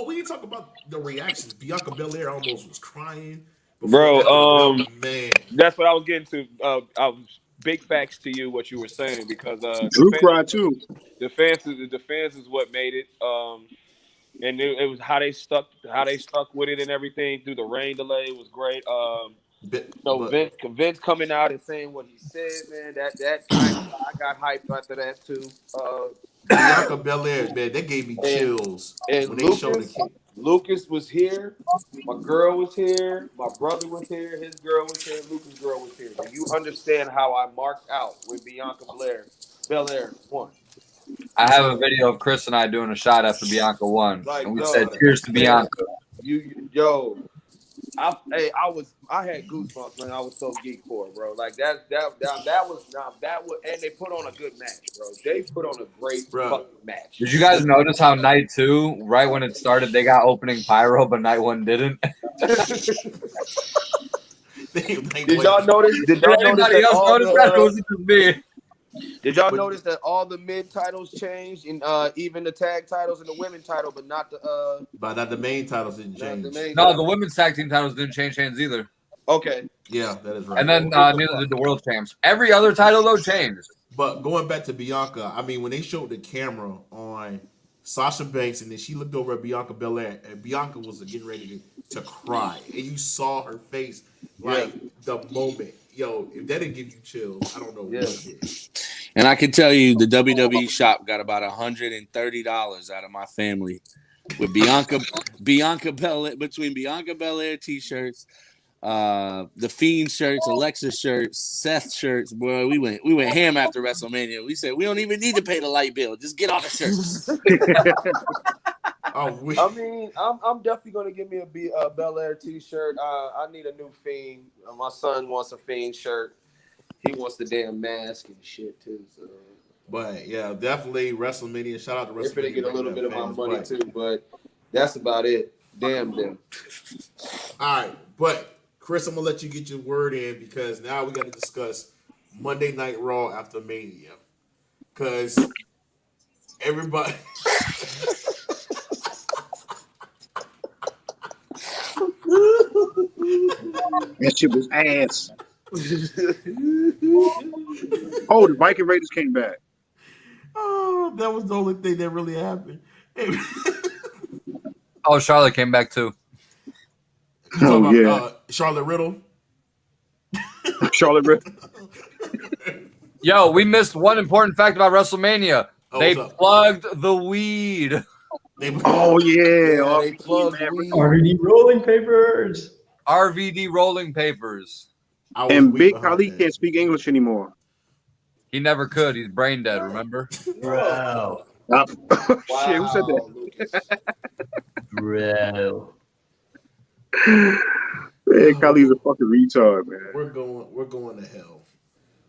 we didn't talk about the reactions. Bianca Belair almost was crying. Bro, man, that's what I was getting to. I was big facts to you what you were saying because Drew cried too. the fans is what made it. And it was how they stuck with it and everything through the rain delay was great. Vince coming out and saying what he said, man. That I got hyped after that too. Bianca Belair, man, that gave me chills And when they showed the kid. Lucas was here. My girl was here. My brother was here. His girl was here. Lucas' girl was here. Do you understand how I marked out with Bianca Belair won? I have a video of Chris and I doing a shot after Bianca won, and we said cheers to Bianca. I had goosebumps when I was so geeked for it, bro. Like that was, and they put on a good match, bro. They put on a great fucking match. Did you guys notice how night 2, right when it started, they got opening pyro, but night 1 didn't? Did y'all notice? Did y'all Anybody else notice that? Or was it just me? Did y'all notice that all the mid titles changed, and even the tag titles and the women title, but not the main titles didn't change. No, the women's tag team titles didn't change hands either. Okay. Yeah, that is right. And then neither did the world champs. Every other title though changed. But going back to Bianca, I mean, when they showed the camera on Sasha Banks and then she looked over at Bianca Belair, and Bianca was getting ready to cry, and you saw her face the moment. Yo, if that didn't give you chills, I don't know what did. And I can tell you the WWE shop got about $130 out of my family with Bianca Belair, between Bianca Belair t-shirts, the Fiend shirts, Alexa shirts, Seth shirts. Boy, we went ham after WrestleMania. We said we don't even need to pay the light bill. Just get all the shirts. I mean, I'm definitely gonna give me a Belair t-shirt. I need a new Fiend. My son wants a Fiend shirt. He wants the damn mask and shit too. So. But yeah, definitely WrestleMania. Shout out to WrestleMania. They're gonna get a little bit of my money too, but that's about it. Damn them. All right, but Chris, I'm gonna let you get your word in because now we got to discuss Monday Night Raw after Mania. Because everybody. That shit was ass. Oh, the Viking Raiders came back. Oh, that was the only thing that really happened. Oh, Charlotte came back too. You talking Oh, yeah. about Charlotte Riddle? Charlotte Riddle. Yo, we missed one important fact about WrestleMania. Oh, they what's up? plugged the weed. Oh, yeah. Yeah, they plugged weed. RVD rolling papers. RVD rolling papers. I was And weak Big behind Khali that. can't speak English anymore. He never could. He's brain dead, remember? Bro. Shit, who said that? Bro. Man, Khali's a fucking retard, man. We're going to hell.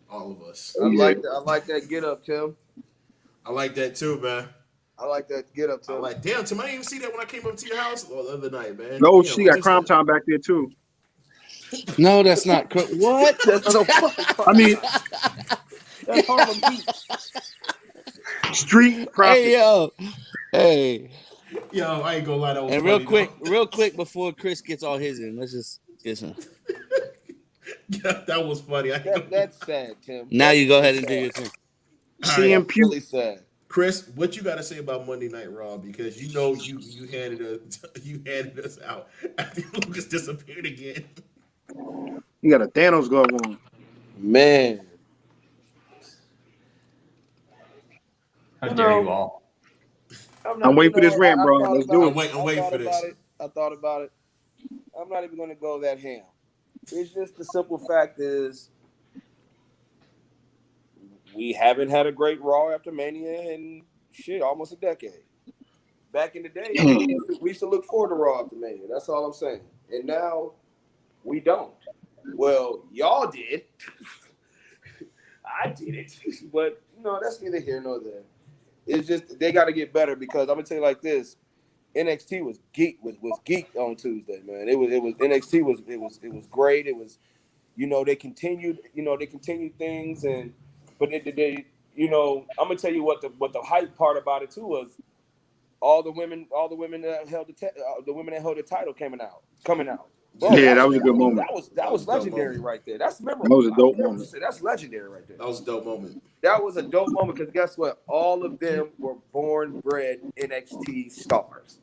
All of us. I like that get up, Tim. I like that too, man. I like that get up, Tim. I'm like, damn, Tim, I didn't even see that when I came up to your house the other night, man. No, Damn, she got what's Crime that? Time back there, too. No, that's not what? I mean, That's Harlem Heat. Street Profit. Hey yo, hey. Yo, I ain't gonna lie, that was And funny, real quick before Chris gets all his in, let's just get some. Yeah, that was funny. That's sad, Tim. Now you go ahead and do your thing. CM Pugh. Really sad. Chris, what you got to say about Monday Night Raw? Because you know you handed us out after Lucas disappeared again. You got a Thanos glove on. Man. How dare you all? I'm waiting for this rant, bro. Let's do it. I'm waiting for this. I thought about it. I'm not even going to go that ham. It's just the simple fact is we haven't had a great Raw after Mania in almost a decade. Back in the day, we used to look forward to Raw after Mania. That's all I'm saying. And now we don't. Well, y'all did. I did it. But, that's neither here nor there. It's just they got to get better because I'm going to tell you like this. NXT was geeked on Tuesday, man. It was NXT was great. It was, they continued things but they I'm gonna tell you what the hype part about it too was all the women that held the title coming out. Bro, Yeah, that was a good moment. That was legendary right there. That's memorable. That was a dope moment. That's legendary right there. That was a dope moment. That was a dope moment because guess what? All of them were born-bred NXT stars.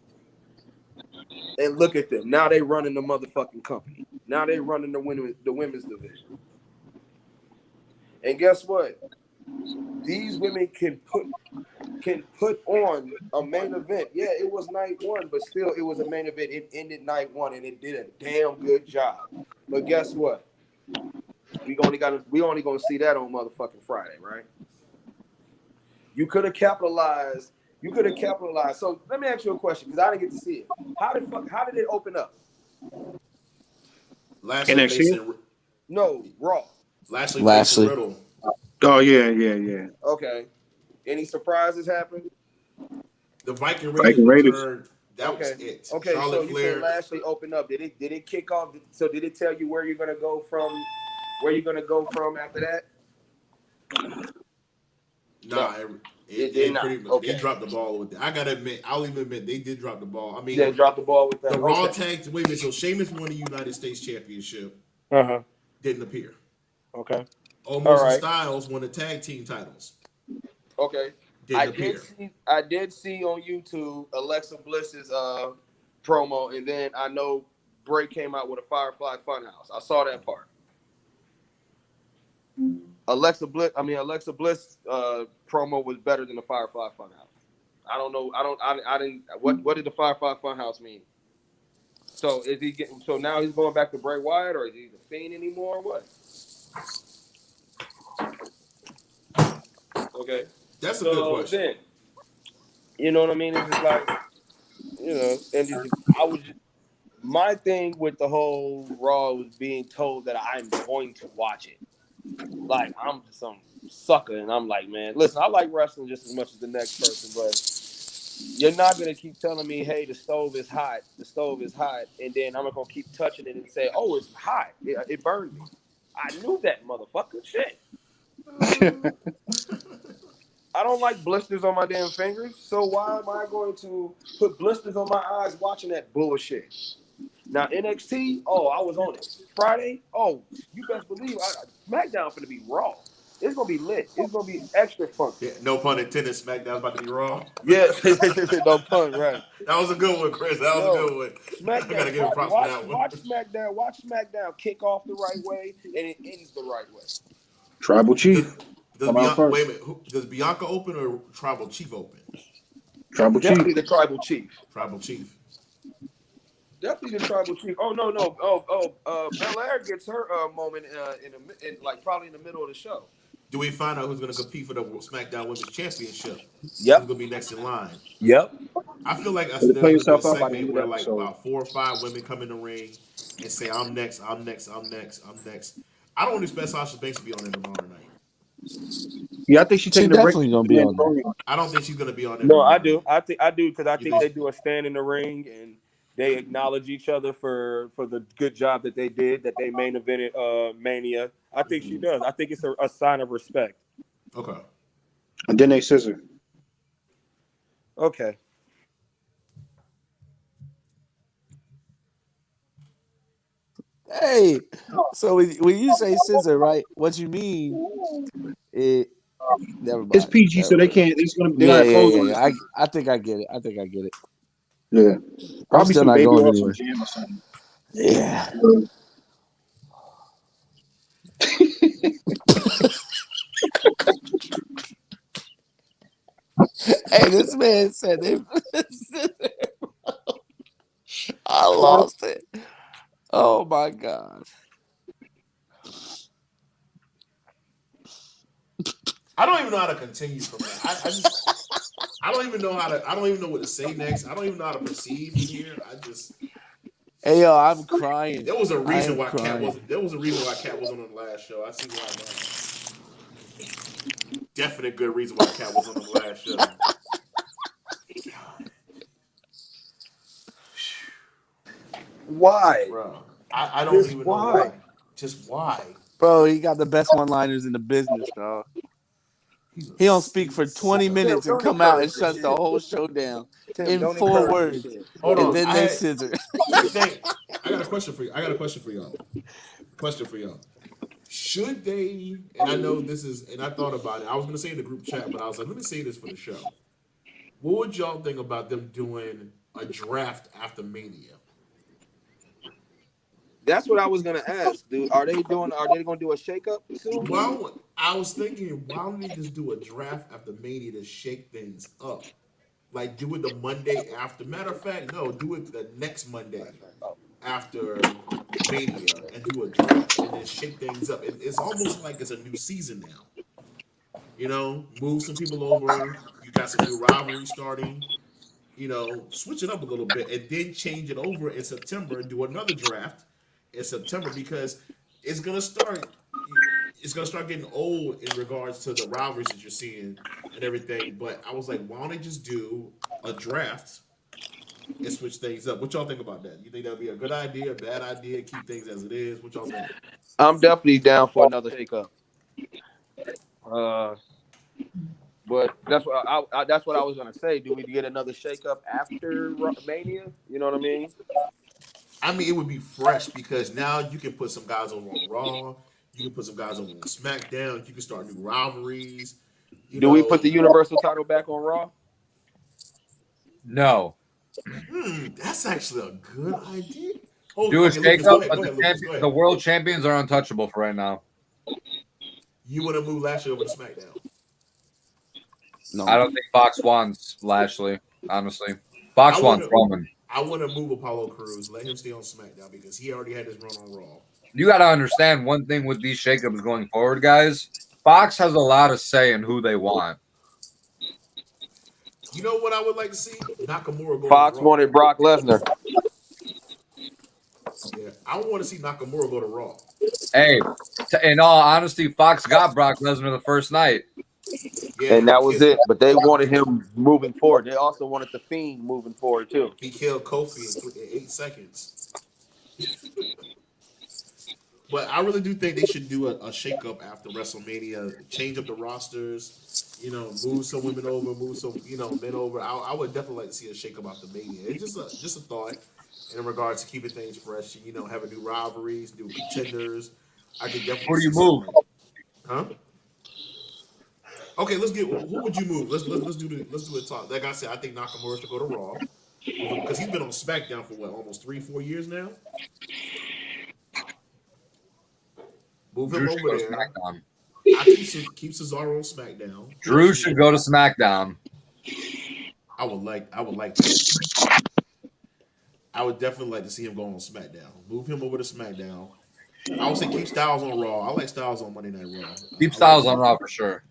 And look at them. Now they running the motherfucking company. Now they running the women's division. And guess what? These women can put on a main event. Yeah, it was night one, but still it was a main event. It ended night one and it did a damn good job. But guess what? We only gonna see that on motherfucking Friday, right? You could have capitalized. So let me ask you a question because I didn't get to see it. How did it open up? Lashley facing Raw. Lashley facing Riddle. Oh, yeah. Okay. Any surprises happened? The Viking Raiders. That was it. Okay, Charlotte so Flair. you said Lashley opened up. Did it kick off? So did it tell you where you're gonna go from? Where you're gonna go from after that? Nah, it did not. pretty much. Okay. They dropped the ball with that. I gotta admit, I'll even admit they did drop the ball. I mean, They dropped the ball with that. The Raw tag. Wait a minute. So Sheamus won the United States Championship. Didn't appear. Okay. Almost and Styles won the tag team titles. Okay. Didn't appear. I did see on YouTube Alexa Bliss's promo, and then I know Bray came out with a Firefly Funhouse. I saw that part. Alexa Bliss promo was better than the Firefly Funhouse. I don't know. I didn't. What did the Firefly Funhouse mean? So is he getting? So now he's going back to Bray Wyatt, or is he the Fiend anymore? Or what? Okay, that's a good question. Then, you know what I mean? It's just like, and my thing with the whole Raw was being told that I'm going to watch it. Like I'm some sucker, and I'm like, man, listen, I like wrestling just as much as the next person, but You're not gonna keep telling me, "Hey, the stove is hot. The stove is hot," and then I'm not gonna keep touching it and say, "Oh, it's hot. It burned me." I knew that, motherfucker. Shit. I don't like blisters on my damn fingers, so why am I going to put blisters on my eyes watching that bullshit? Now NXT, oh, I was on it. Friday, oh, you best believe SmackDown finna be raw. It's gonna be lit. It's gonna be extra fun. Yeah, no pun intended. SmackDown's about to be raw. Yeah, no pun, right? That was a good one, Chris. That was a good one. SmackDown, I gotta give him props for that one. Watch SmackDown kick off the right way and it ends the right way. Tribal Chief. Does Bianca, wait a minute. Does Bianca open or Tribal Chief open? Tribal Definitely Chief. the Tribal Chief. Tribal Chief. Definitely the Tribal Chief. Oh no. Belair gets her moment in probably in the middle of the show. Do we find out who's going to compete for the SmackDown Women's Championship? Yep. Who's going to be next in line? Yep. I feel like there's Play going to be a yourself up by the segment end of where the like episode. about 4 or 5 women come in the ring and say, I'm next, I'm next, I'm next, I'm next. I don't expect Sasha Banks to be on there tomorrow night. Yeah, I think she's taking a break. Definitely gonna be on there. I don't think she's going to be on there. No, tomorrow I do. night. I do because I You think think- they do a stand in the ring and they acknowledge each other for the good job that they did, that they main evented Mania. I think she does. I think it's a sign of respect. Okay. And then they scissor. Okay. Hey, so when you say scissor, right? What you mean? Never mind. It's PG, so they can't. It's gonna. They gotta close on it. I think I get it. I think I get it. Yeah. Probably still some not baby going oil, some anywhere. jam or something. Yeah. Hey, this man said they. I lost it. Oh my god. I don't even know how to continue from that. I don't even know what to say next. I don't even know how to proceed from here. Hey yo, I'm crying. There was a reason why crying. Cat wasn't. There was a reason why Cat wasn't on the last show. I see why now. Definite good reason why Cat was on the last show. Why? Bro, I don't Just even know why? why. Just why? Bro, he got the best one-liners in the business, dog. He don't speak for 20 minutes and come out and shuts the whole show down in 4 words. Hold on. And then they scissor. I got a question for you. Question for y'all. Should they, and I know this is, and I thought about it. I was going to say in the group chat, but I was like, let me say this for the show. What would y'all think about them doing a draft after Mania? That's what I was gonna ask, dude. Are they gonna do a shakeup soon? Well, I was thinking, why don't they just do a draft after Mania to shake things up? Like, do it the Monday after. Matter of fact, no, do it the next Monday after Mania and do a draft and then shake things up. It's almost like it's a new season now. You know, move some people over. You got some new rivalry starting. You know, switch it up a little bit and then change it over in September and do another draft in September because it's gonna start getting old in regards to the rivalries that you're seeing and everything. But I was like, why don't they just do a draft and switch things up? What y'all think about that? You think that'd be a good idea, a bad idea, keep things as it is? What y'all think? I'm definitely down for another shakeup. But that's what I was gonna say. Do we get another shakeup after Mania? You know what I mean? I mean, it would be fresh because now you can put some guys over on Raw. You can put some guys over on SmackDown. You can start new rivalries. Do we put the Universal title back on Raw? No. That's actually a good idea. Oh, Do a okay, Lucas, shakeup, go but ahead, Lucas, go ahead. the world champions are untouchable for right now. You would have moved Lashley over to SmackDown. No. I don't think Fox wants Lashley, honestly. Fox wants Roman. I want to move Apollo Crews. Let him stay on SmackDown because he already had his run on Raw. You got to understand one thing with these shakeups going forward, guys. Fox has a lot of say in who they want. You know what I would like to see? Nakamura go Fox to Raw. wanted Brock Lesnar. Yeah, I want to see Nakamura go to Raw. Hey, in all honesty, Fox got Brock Lesnar the first night. Yeah, and that was it. But they wanted him moving forward. They also wanted the Fiend moving forward too. He killed Kofi in 8 seconds. But I really do think they should do a shake-up after WrestleMania, change up the rosters, move some women over, move some, men over. I would definitely like to see a shake-up after Mania. It's just a thought in regards to keeping things fresh, having new rivalries, new contenders. I could definitely Who do you see something move? like that. Huh? Okay, who would you move? Let's do it talk. Like I said, I think Nakamura should go to Raw because he's been on SmackDown for almost 3-4 years now. Move him Drew should over go to there. SmackDown. I keep Cesaro on SmackDown. Drew should go to SmackDown. I would like that. I would definitely like to see him go on SmackDown. Move him over to SmackDown. I would say keep Styles on Raw. I like Styles on Monday Night Raw. Keep Styles on Raw for sure.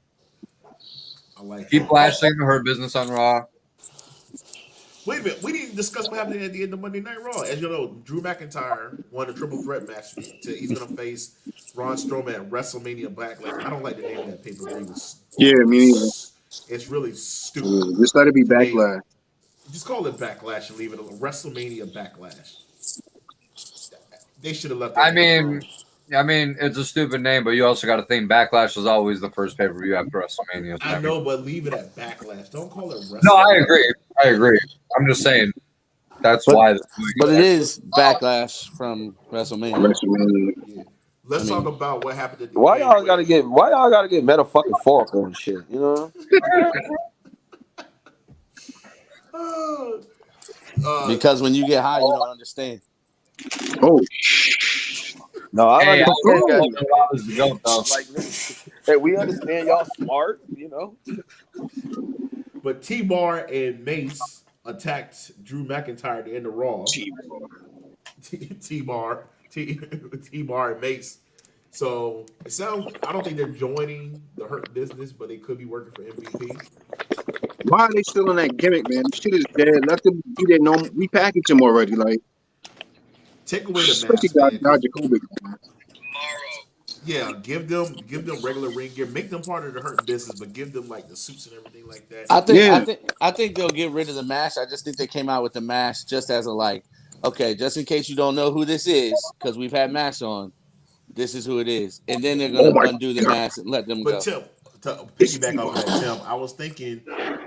I like Keep Lashley and Hurt Business on Raw. Wait a minute. We didn't discuss what happened at the end of Monday Night Raw. As you know, Drew McIntyre won a triple threat match. He's going to face Braun Strowman at WrestleMania Backlash. I don't like the name of that pay-per-view. Yeah, me neither. It's really stupid. Yeah, just let it be Backlash. Just call it Backlash and leave it alone. WrestleMania Backlash. They should have left that. I mean, it's a stupid name, but you also got to think Backlash is always the first pay-per-view after WrestleMania. I know, but leave it at Backlash. Don't call it WrestleMania. No, I agree. I'm just saying that's why. But it is Backlash from WrestleMania. Yeah. Let's talk about what happened. Why y'all gotta get metaphorical and shit? Because when you get high, you don't understand. Oh, no, I Hey, understand. Hey, we understand y'all smart, But T-Bar and Mace attacked Drew McIntyre at the end of Raw. T-Bar and Mace. So it sounds. I don't think they're joining the Hurt Business, but they could be working for MVP. why are they still in that gimmick, man? Shit is dead. Let them be there. No, repackage them already. Like, take away the especially mask, man. Jacoby. Yeah, give them regular ring gear. Make them part of the Hurt Business, but give them like the suits and everything like that. I think they'll get rid of the mask. I just think they came out with the mask just as a okay, just in case you don't know who this is, because we've had masks on. This is who it is, and then they're gonna undo the mask and let them go. But Tim, to piggyback off that, Tim, I was thinking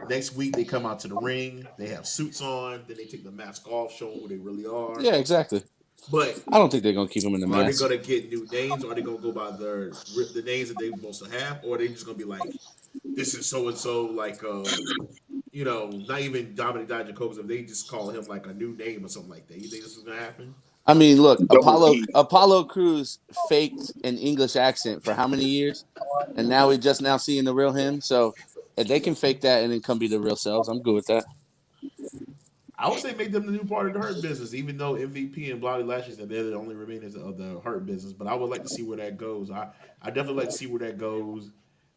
next week they come out to the ring, they have suits on, then they take the mask off, show who they really are. Yeah, exactly. But I don't think they're gonna keep them in the mask. Are they gonna get new names? Or are they gonna go by the names that they're supposed to have? Or are they just gonna be like, this is so and so, like not even Dominic Dijakovic, if they just call him like a new name or something like that. You think this is gonna happen? I mean, look, Apollo Crews faked an English accent for how many years, and now we're just now seeing the real him. So if they can fake that and then come be the real selves, I'm good with that. I would say make them the new part of the Hurt Business, even though MVP and Bobby Lashley said they're the only remainers of the Hurt Business. But I would like to see where that goes. I definitely like to see where that goes.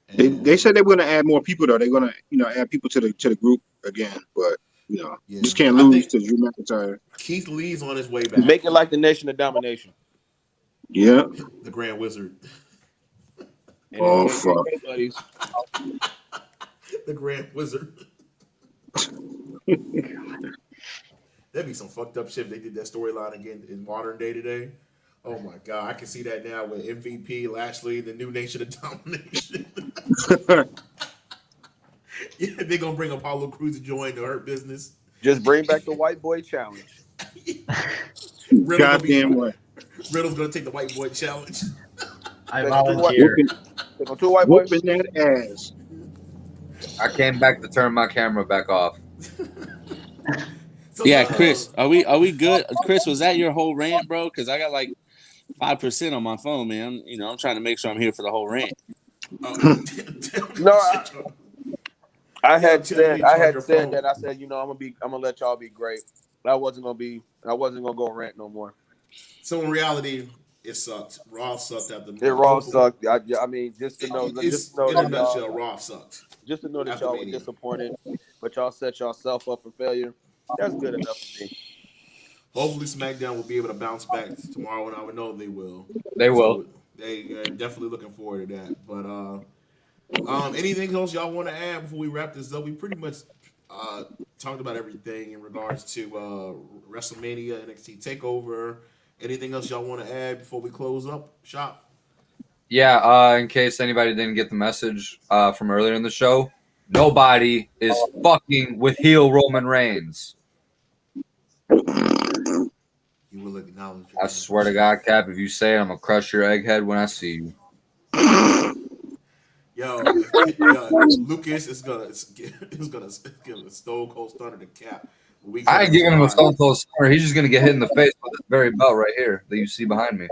They said they were going to add more people though. They're going to add people to the group again, but just can't lose to Drew McIntyre. Keith Lee's on his way back. Make it like the Nation of Domination. Yeah, the Grand Wizard. Oh fuck! The Grand Wizard. That'd be some fucked up shit if they did that storyline again in modern day today. Oh my god, I can see that now with MVP, Lashley, the new Nation of Domination. Yeah, they're gonna bring Apollo Crews to join the Hurt Business. Just bring back the White Boy Challenge. Goddamn right. Riddle's gonna take the White Boy Challenge. I volunteer. Two white boys. Whooping that ass. I came back to turn my camera back off. So, yeah, Chris, are we good? Chris, was that your whole rant, bro? Because I got like 5% on my phone, man. I'm trying to make sure I'm here for the whole rant. No, I had said that. I said, I'm gonna let y'all be great. I wasn't gonna go rant no more. So in reality, it sucked. Raw sucked after. Raw sucked. I mean, just to know in a nutshell, Raw sucked. Just to know that y'all were disappointed, but y'all set yourself up for failure. That's good enough for me. Hopefully, SmackDown will be able to bounce back tomorrow, and I would know they will. They will. They are definitely looking forward to that. But Anything else y'all want to add before we wrap this up? We pretty much talked about everything in regards to WrestleMania, NXT Takeover. Anything else y'all want to add before we close up shop? Yeah, in case anybody didn't get the message from earlier in the show, nobody is fucking with heel Roman Reigns. You will acknowledge. I swear to God, Cap, if you say it, I'm gonna crush your egghead when I see you. Yo, Lucas is gonna give a Stone Cold Stunner to Cap. I ain't giving him a Stone Cold Stunner. He's just gonna get hit in the face with this very belt right here that you see behind me.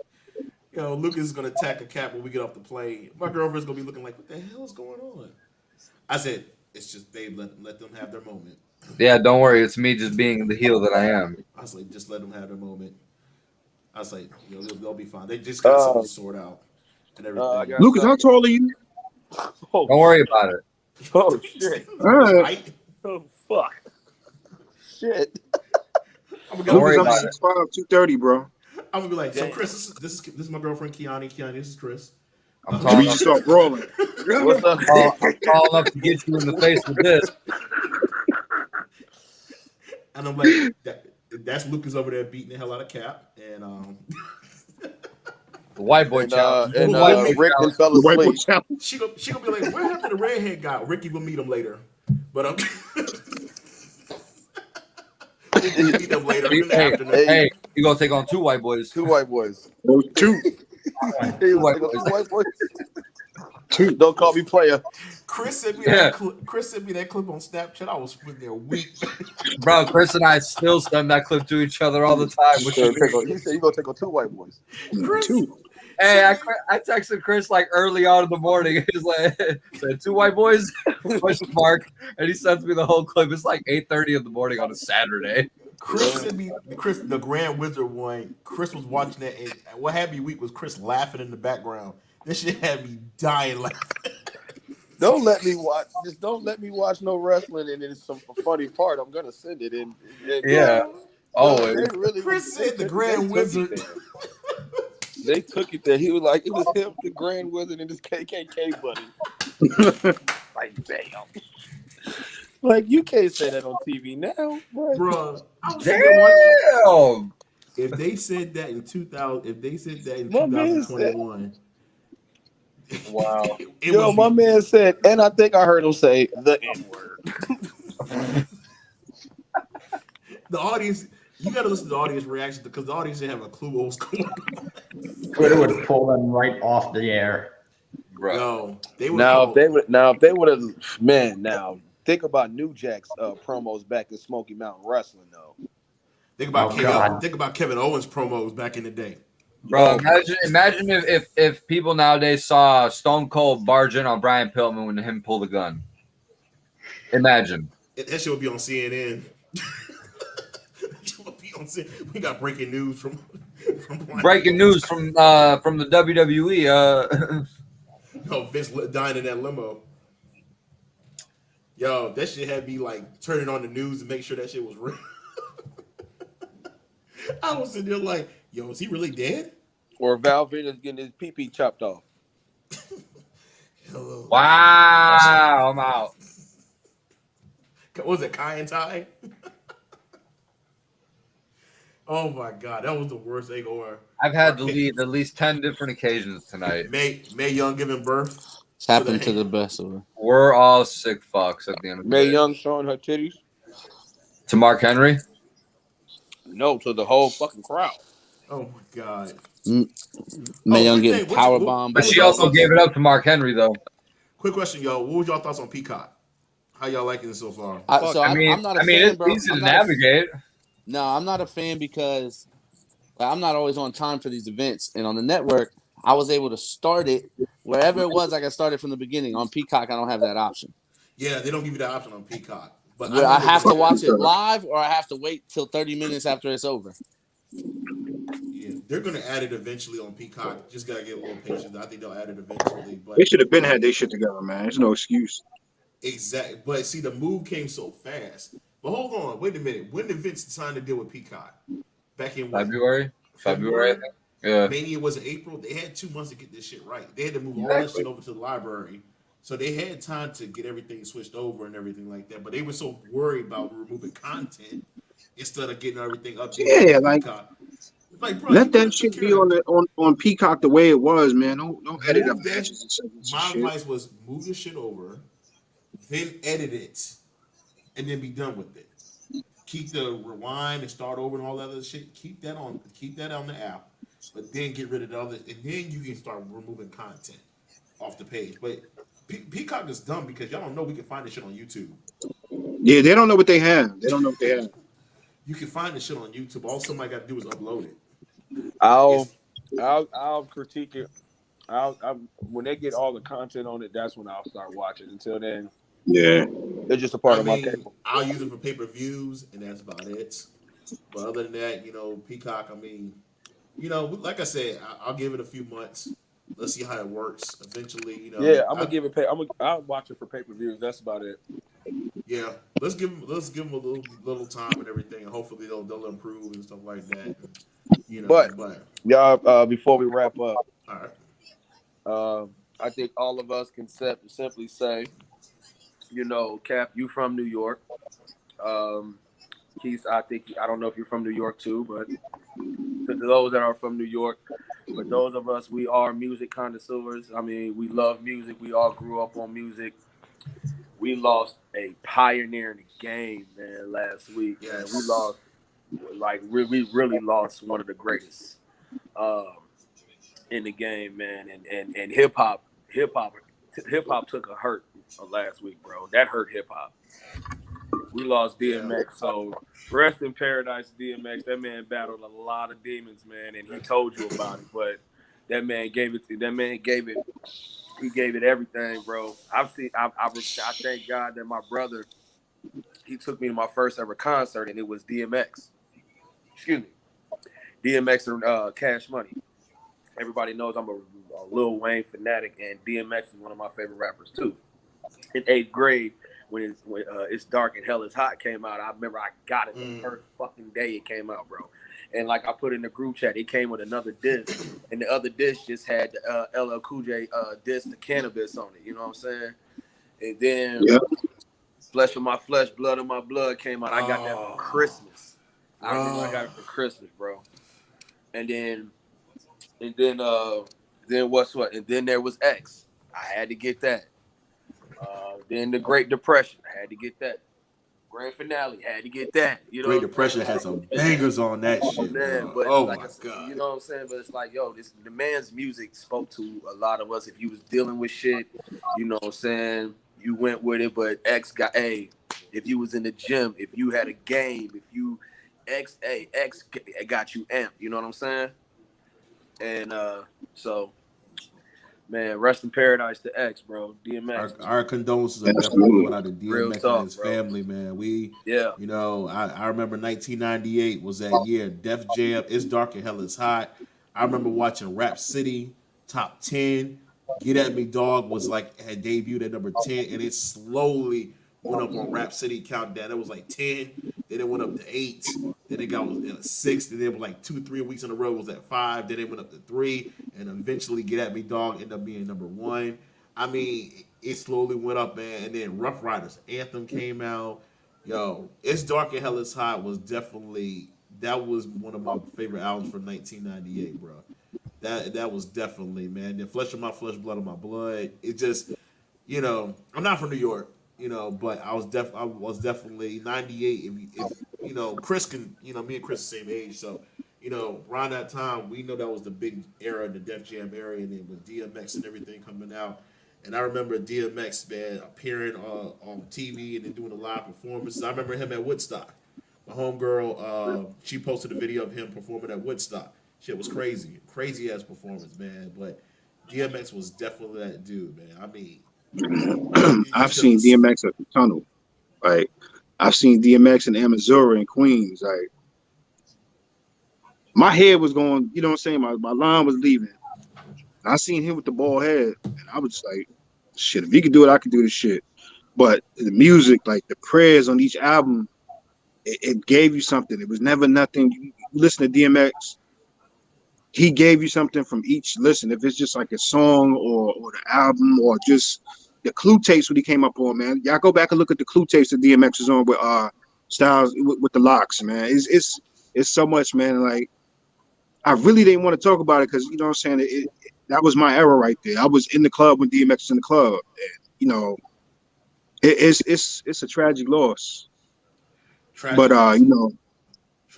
Yo, Lucas is gonna attack a Cap when we get off the plane. My girlfriend's gonna be looking like, "What the hell is going on?" I said, "It's just babe, let them have their moment." Yeah, don't worry, it's me just being the heel that I am. I was like, just let them have their moment. I was like, they'll be fine. They just got something to sort out and everything. Lucas, how tall are you? Don't worry about it. Oh shit! All right. Oh fuck! Shit! Don't worry Lucas, about I'm it. 6'5", 230, bro. I'm gonna be like, so Damn. Chris, this is my girlfriend Kiani. Kiani, this is Chris. I'm We tall just start brawling. What's up? I'm tall enough to get you in the face with this. And I'm like, that's Lucas over there beating the hell out of Cap, and The white boy challenge. And Rick then fell The white boy asleep. challenge. she gonna be like, where happened to the redhead guy? Ricky will meet him later, but Ricky will meet him later in the afternoon. Hey, you gonna take on two white boys. Two white boys. Oh, two. Two white boys. Two. Don't call me player. Chris sent me Yeah. Chris sent me that clip on Snapchat. I was sitting there weak. Bro, Chris and I still send that clip to each other all the time. Which is He said you gonna take on two white boys. Two. Hey, I texted Chris like early on in the morning. He's like, said two white boys? Question mark. And he sends me the whole clip. It's like 8:30 in the morning on a Saturday. Chris sent me the Grand Wizard one. Chris was watching that, and what had me weak was Chris laughing in the background. This shit had me dying laughing. Don't let me watch. Just don't let me watch no wrestling, and it's some funny part. I'm gonna send it in. Yeah. Always. Chris said the Grand Wizard. They took it there. He was like, it was him, the Grand Wizard, and this KKK buddy. Like, damn. Like, you can't say that on TV now, Bro. Damn. If they said that in 2021. Wow. Yo, my man said, and I think I heard him say the N-word. The audience, you got to listen to the audience reaction because the audience didn't have a clue what was going on. Twitter would pull them right off the air. Bro. No, they would. Now, if they would have, man, now think about New Jack's promos back in Smoky Mountain Wrestling, though. Think about God. think about Kevin Owens promos back in the day. Bro, imagine if people nowadays saw Stone Cold barge in on Brian Pillman when him pull the gun. Imagine. That shit would be on CNN. We got breaking news from Breaking news from the WWE. No, Vince dying in that limo. Yo, that shit had me like turning on the news to make sure that shit was real. I was sitting there like, yo, is he really dead? Or Val Venis getting his pee-pee chopped off. Hello. Wow, I'm out. What was it, Kai and Tai? Oh my god, that was the worst thing. Or I've had to lead at least 10 different occasions tonight. May Young giving birth. It's happened to the best of us. We're all sick fucks at the end of the May day. Young showing her titties? To Mark Henry? No, to the whole fucking crowd. Oh my god. May Young getting powerbombed. But she also gave it up to Mark Henry, though. Quick question, y'all. What was y'all thoughts on Peacock? How y'all liking it so far? I'm not a fan, bro. It's easy to navigate. No, I'm not a fan because I'm not always on time for these events. And on the network, I was able to start it wherever it was. I got started from the beginning. On Peacock, I don't have that option. Yeah, they don't give you that option on Peacock. But I have to watch it live, or I have to wait till 30 minutes after it's over. Yeah, they're gonna add it eventually on Peacock. Just gotta get a little patient. I think they'll add it eventually. But They should have been had their shit together, man. There's no excuse. exactly. But see, the move came so fast. But hold on, wait a minute. When did Vince sign to deal with Peacock? Back in what? February, I think. Yeah. Mania was in April. They had 2 months to get this shit right. They had to move all that shit over to the library So they had time to get everything switched over and everything like that. But they were so worried about removing content instead of getting everything updated Yeah, to like Peacock. Like, bro, you let could that have took shit care be of on Peacock the way it was, man. Don't edit up move that. matches and segments and My shit. advice was move the shit over, then edit it, and then be done with it. Keep the rewind and start over and all that other shit. Keep that on the app, but then get rid of the other, and then you can start removing content off the page. But Peacock is dumb because y'all don't know we can find this shit on YouTube. Yeah, they don't know what they have. They don't know what they have. You can find this shit on YouTube. All somebody got to do is upload it. I'll critique it. When they get all the content on it, that's when I'll start watching. Until then, yeah, it's just a part of my cable. I'll use it for pay-per-views, and that's about it. But other than that, Peacock, like I said, I'll give it a few months. Let's see how it works. Eventually, Yeah, I'm gonna give it. I'll watch it for pay-per-views. That's about it. Yeah, let's give them a little time and everything, and hopefully they'll improve and stuff like that. But y'all, before we wrap up, all right. I think all of us can simply say, Cap, you from New York. Keith, I don't know if you're from New York too, but to those that are from New York, but those of us, we are music connoisseurs. I mean, we love music. We all grew up on music. We lost a pioneer in the game, man, last week. Yes. Man. We lost, we really lost one of the greatest in the game, man. And hip hop took a hurt last week, bro. That hurt hip hop. We lost DMX, so rest in paradise, DMX. That man battled a lot of demons, man, and he told you about it. But that man gave it. He gave it everything, bro. I thank God that my brother, he took me to my first ever concert, and it was DMX. Excuse me, DMX and Cash Money. Everybody knows I'm a Lil Wayne fanatic, and DMX is one of my favorite rappers too. In 8th grade, when It's Dark and Hell is Hot came out, I remember I got it the first fucking day it came out, bro. And like I put in the group chat, it came with another disc, and the other disc just had LL Cool J disc, the Cannabis on it. You know what I'm saying? And then Flesh of My Flesh, Blood of My Blood came out. I got that for Christmas. I remember I got it for Christmas, bro. And then what's what? And then there was X. I had to get that. Then the Great Depression, I had to get that. Grand Finale, had to get that. Great Depression has some bangers on that shit, man. But oh like my god, you know what I'm saying? But it's like, the man's music spoke to a lot of us. If you was dealing with shit, you know what I'm saying, you went with it. But X if you was in the gym, if you had a game, if you X got you amped. You know what I'm saying? And so. Man, rest in paradise to X, bro. DMX. Our condolences are definitely going out to DMX talk, and his family, man. I remember 1998 was that year. Def Jam, It's Dark and Hell is Hot. I remember watching Rap City Top 10. Get At Me Dog had debuted at number 10, and it slowly went up on Rap City countdown. It was like 10, then it went up to 8, then it got 6, then it was 2-3 weeks in a row it was at 5, then it went up to 3, and eventually Get At Me Dog ended up being number 1. I mean, it slowly went up, man. And then Rough Riders Anthem came out. It's Dark and Hell is Hot was definitely, that was one of my favorite albums from 1998, bro. That was definitely, man. Then Flesh of My Flesh, Blood of My Blood. It just, I'm not from New York. But I was definitely 98. If Chris can, me and Chris the same age, so around that time we know that was the big era, the Def Jam era, and then with DMX and everything coming out. And I remember DMX, man, appearing on TV and then doing a live performances. I remember him at Woodstock. My homegirl, she posted a video of him performing at Woodstock. Shit was crazy ass performance, man. But DMX was definitely that dude, man. I mean. I've seen DMX at the Tunnel. Like, I've seen DMX in Amazura in Queens. Like, my head was going, you know what I'm saying? My line was leaving. I seen him with the bald head, and I was just like, shit, if he could do it, I could do this shit. But the music, like the prayers on each album, it gave you something. It was never nothing. You listen to DMX, he gave you something from each listen. If it's just like a song or the album or just the Clue tapes when he came up on, man. Y'all go back and look at the Clue tapes that DMX was on with Styles with the locks, man. It's so much, man. Like I really didn't want to talk about it because you know what I'm saying. That was my era right there. I was in the club when DMX was in the club, and you know, it's a tragic loss. But you know,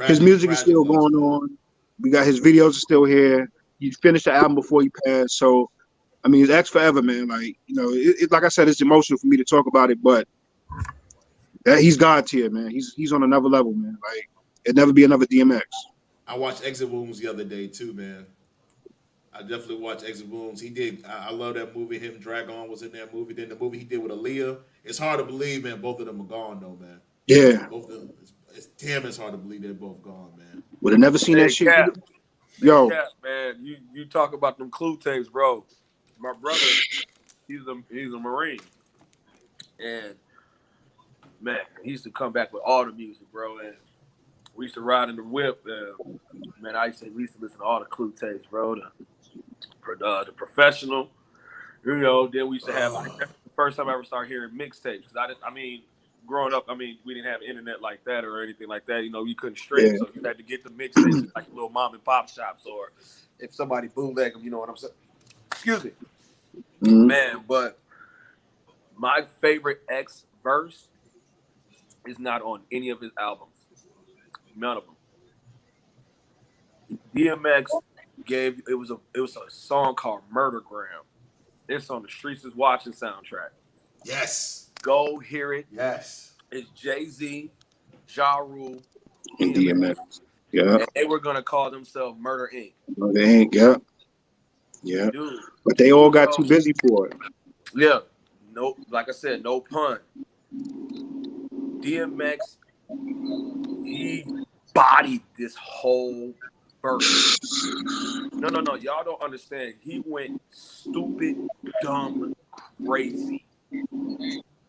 his music is still going on. We got his videos are still here. He finished the album before he passed, so I mean, it's X forever, man. Like you know, like I said, it's emotional for me to talk about it, but he's God tier, man. He's on another level, man. Like it'd never be another DMX. I watched Exit Wounds the other day too, man. I definitely watched Exit Wounds. He did. I love that movie. Him, Dragon was in that movie. Then the movie he did with Aaliyah. It's hard to believe, man. Both of them are gone, though, man. Yeah. Both of them. It's hard to believe they're both gone, man. Would have never seen that shit. Cap, Yo, Cap, man, you talk about them Clue tapes, bro. My brother, he's a Marine, and man, he used to come back with all the music, bro. And we used to ride in the whip. Man, we used to listen to all the Clue tapes, bro. The Professional, you know. Then we used to have like that's the first time I ever started hearing mixtapes. I mean, growing up, we didn't have internet like that or anything like that. You know, you couldn't stream, so you had to get the mixtapes at like little mom and pop shops, or if somebody bootleg them, you know what I'm saying. Excuse me, man. But my favorite X verse is not on any of his albums. None of them. DMX it was a song called Murdergram. It's on the Streets is Watching soundtrack. Yes. Go hear it. Yes. It's Jay-Z, Ja Rule, and DMX. Yeah. And they were gonna call themselves Murder Inc. Murder Inc. Yeah. Yeah. Dude, but they all got too busy for it. Yeah. No, like I said, no pun. DMX, he bodied this whole verse. No. Y'all don't understand. He went stupid, dumb, crazy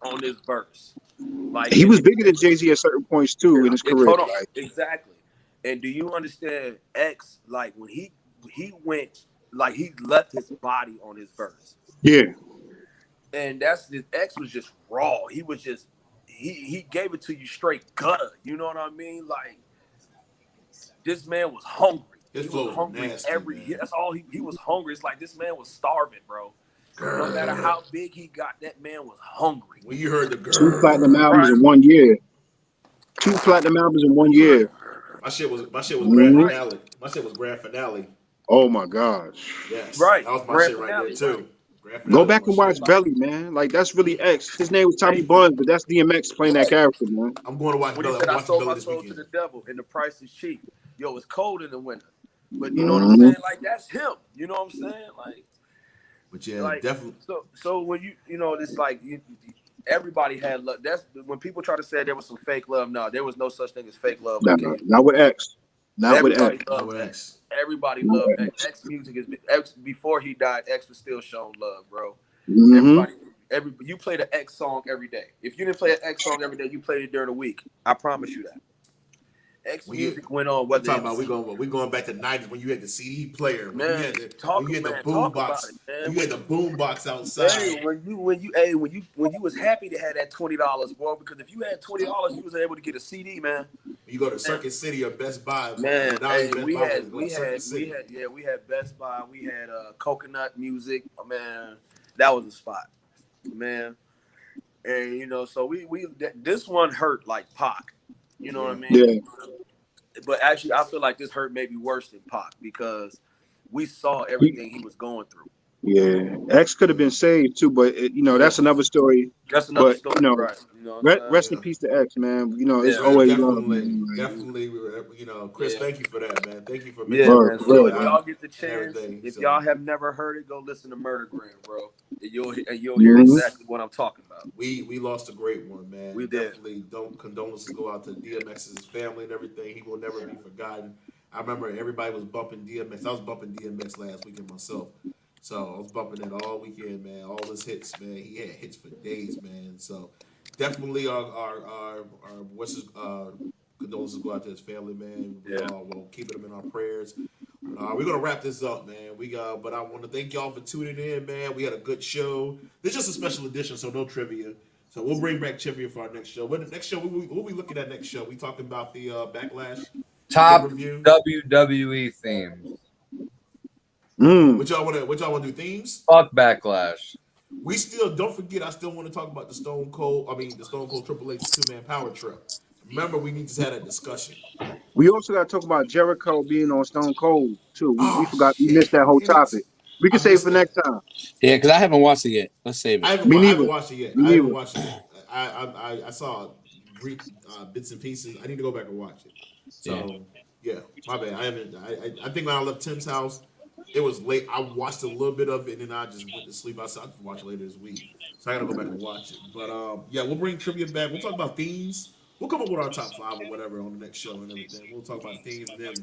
on this verse. Like he was bigger than Jay-Z at certain points too in his career. Hold on. Like, exactly. And do you understand X? Like when he went, like he left his body on his verse. Yeah. And X was just raw. He was just he gave it to you straight gutter. You know what I mean? Like this man was hungry. He was hungry nasty, that's all he was hungry. It's like this man was starving, bro. No matter how big he got, that man was hungry. When you heard the girl, 2 platinum albums in 1 year. 2 platinum albums in 1 year. My shit was grand finale. My shit was grand finale. Oh my gosh. Yes. Right. That was my shit right there too. Go back and watch Belly, man. Like that's really X. His name was Tommy Buns, but that's DMX playing that character, man. I'm going to watch when Belly. He said, I sold my soul to the devil, and the price is cheap. Yo, it's cold in the winter, but you know what I'm saying? Like that's him. You know what I'm saying? Like, but yeah, like, definitely. So when you know, it's like everybody had love. That's when people try to say there was some fake love. No, there was no such thing as fake love. No, not with X. Not with X. Everybody loved X. X music is X. Before he died, X was still showing love, bro. Everybody, you played an X song every day. If you didn't play an X song every day, you played it during the week. I promise you that. X music went on. Whether talking about we going back to the 90s when you had the CD player, man, you had the boom box, you had the boom box outside. Hey, when you was happy to have that $20, bro, because if you had $20, you was able to get a CD, man. You go to Circuit City or Best Buy, man. Hey, we had Best Buy, we had Coconut Music, man. That was a spot, man. And you know, so we this one hurt like Pac. You know what I mean? Yeah. But actually, I feel like this hurt maybe worse than Pac because we saw everything he was going through. Yeah, X could have been saved too, but that's another story. That's another story, right? Rest in peace to X, man. It's always definitely. Chris, thank you for that, man. Thank you for man. So if y'all get the chance, if y'all have never heard it, go listen to Murdergram, bro. And you'll hear exactly what I'm talking about. We lost a great one, man. We did. Definitely condolences go out to DMX's family and everything. He will never be forgotten. I remember everybody was bumping DMX. I was bumping DMX last weekend myself. So I was bumping it all weekend, man. All his hits, man. He had hits for days, man. So definitely our condolences go out to his family, man. We'll keep him in our prayers. We're gonna wrap this up, man. But I want to thank y'all for tuning in, man. We had a good show. This is just a special edition, so no trivia. So we'll bring back trivia for our next show. What the next show? What we looking at next show? We talking about the Backlash Top pay-per-view? WWE themes. What y'all want to do? Themes? Fuck Backlash. We still don't forget. I still want to talk about the Stone Cold Triple H 2-man power trip. Remember, we need to have that discussion. We also got to talk about Jericho being on Stone Cold too. We forgot. We missed that whole topic. We can save it for next time. Yeah, because I haven't watched it yet. Let's save it. I haven't watched it yet. I haven't watched it. I saw brief bits and pieces. I need to go back and watch it. So yeah, my bad. I haven't. I think when I left Tim's house, it was late. I watched a little bit of it and then I just went to sleep. I said I'll watch it later this week. So I gotta go back and watch it. But yeah, we'll bring trivia back. We'll talk about themes. We'll come up with our top 5 or whatever on the next show and everything. We'll talk about themes and then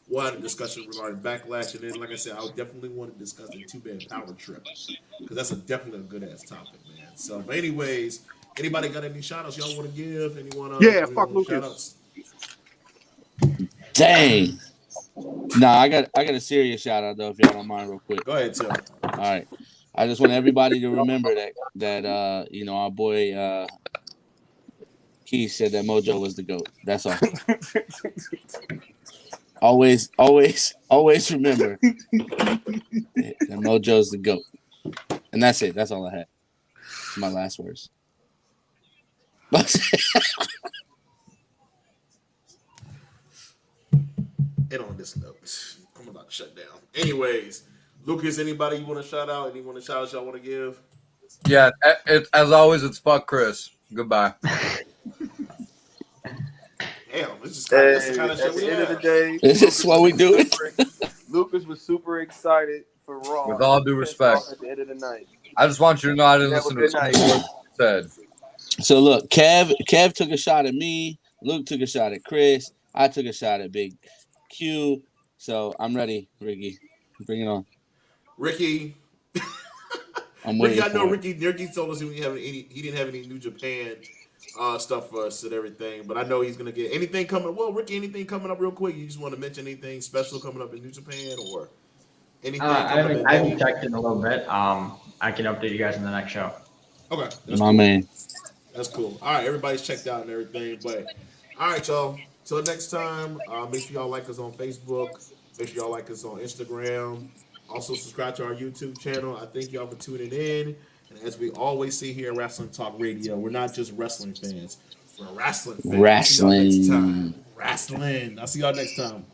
we'll have a discussion regarding Backlash. And then, like I said, I would definitely want to discuss the 2-man power trip because that's definitely a good ass topic, man. So, but anyways, anybody got any shout outs y'all want to give? Anyone? Fuck Lucas. Shout-outs? Dang. Nah, I got a serious shout out though, if y'all don't mind, real quick. Go ahead, Tim. All right. I just want everybody to remember that our boy Keith said that Mojo was the GOAT. That's all. always remember that Mojo's the GOAT. And that's it. That's all I had. My last words. And on this note, I'm about to shut down. Anyways, Lucas, anybody you want to shout out? Anyone shout out y'all want to give? Yeah, as always, it's fuck Chris. Goodbye. Damn, that's the kind of shit at we the end of the have. day, This is what we do. Lucas was super excited for Raw. With all due respect. At the end of the night. I just want you to know I didn't Have a listen to good something night. you said. So look, Kev took a shot at me. Luke took a shot at Chris. I took a shot at Big Q. So I'm ready, Ricky. Bring it on. Ricky. I'm waiting. Ricky, I know for it. Ricky told us he didn't have any New Japan stuff for us and everything, but I know he's gonna get anything coming. Well, Ricky, anything coming up real quick? You just want to mention anything special coming up in New Japan or anything? I haven't checked in a little bit. I can update you guys in the next show. Okay, My cool. Man. That's cool. All right, everybody's checked out and everything, but all right, y'all. Till next time, make sure y'all like us on Facebook. Make sure y'all like us on Instagram. Also, subscribe to our YouTube channel. I thank y'all for tuning in. And as we always say here at Wrasslin Talk Radio, we're not just wrestling fans. We're wrestling fans. Wrestling. See y'all next time. Wrestling. I'll see y'all next time.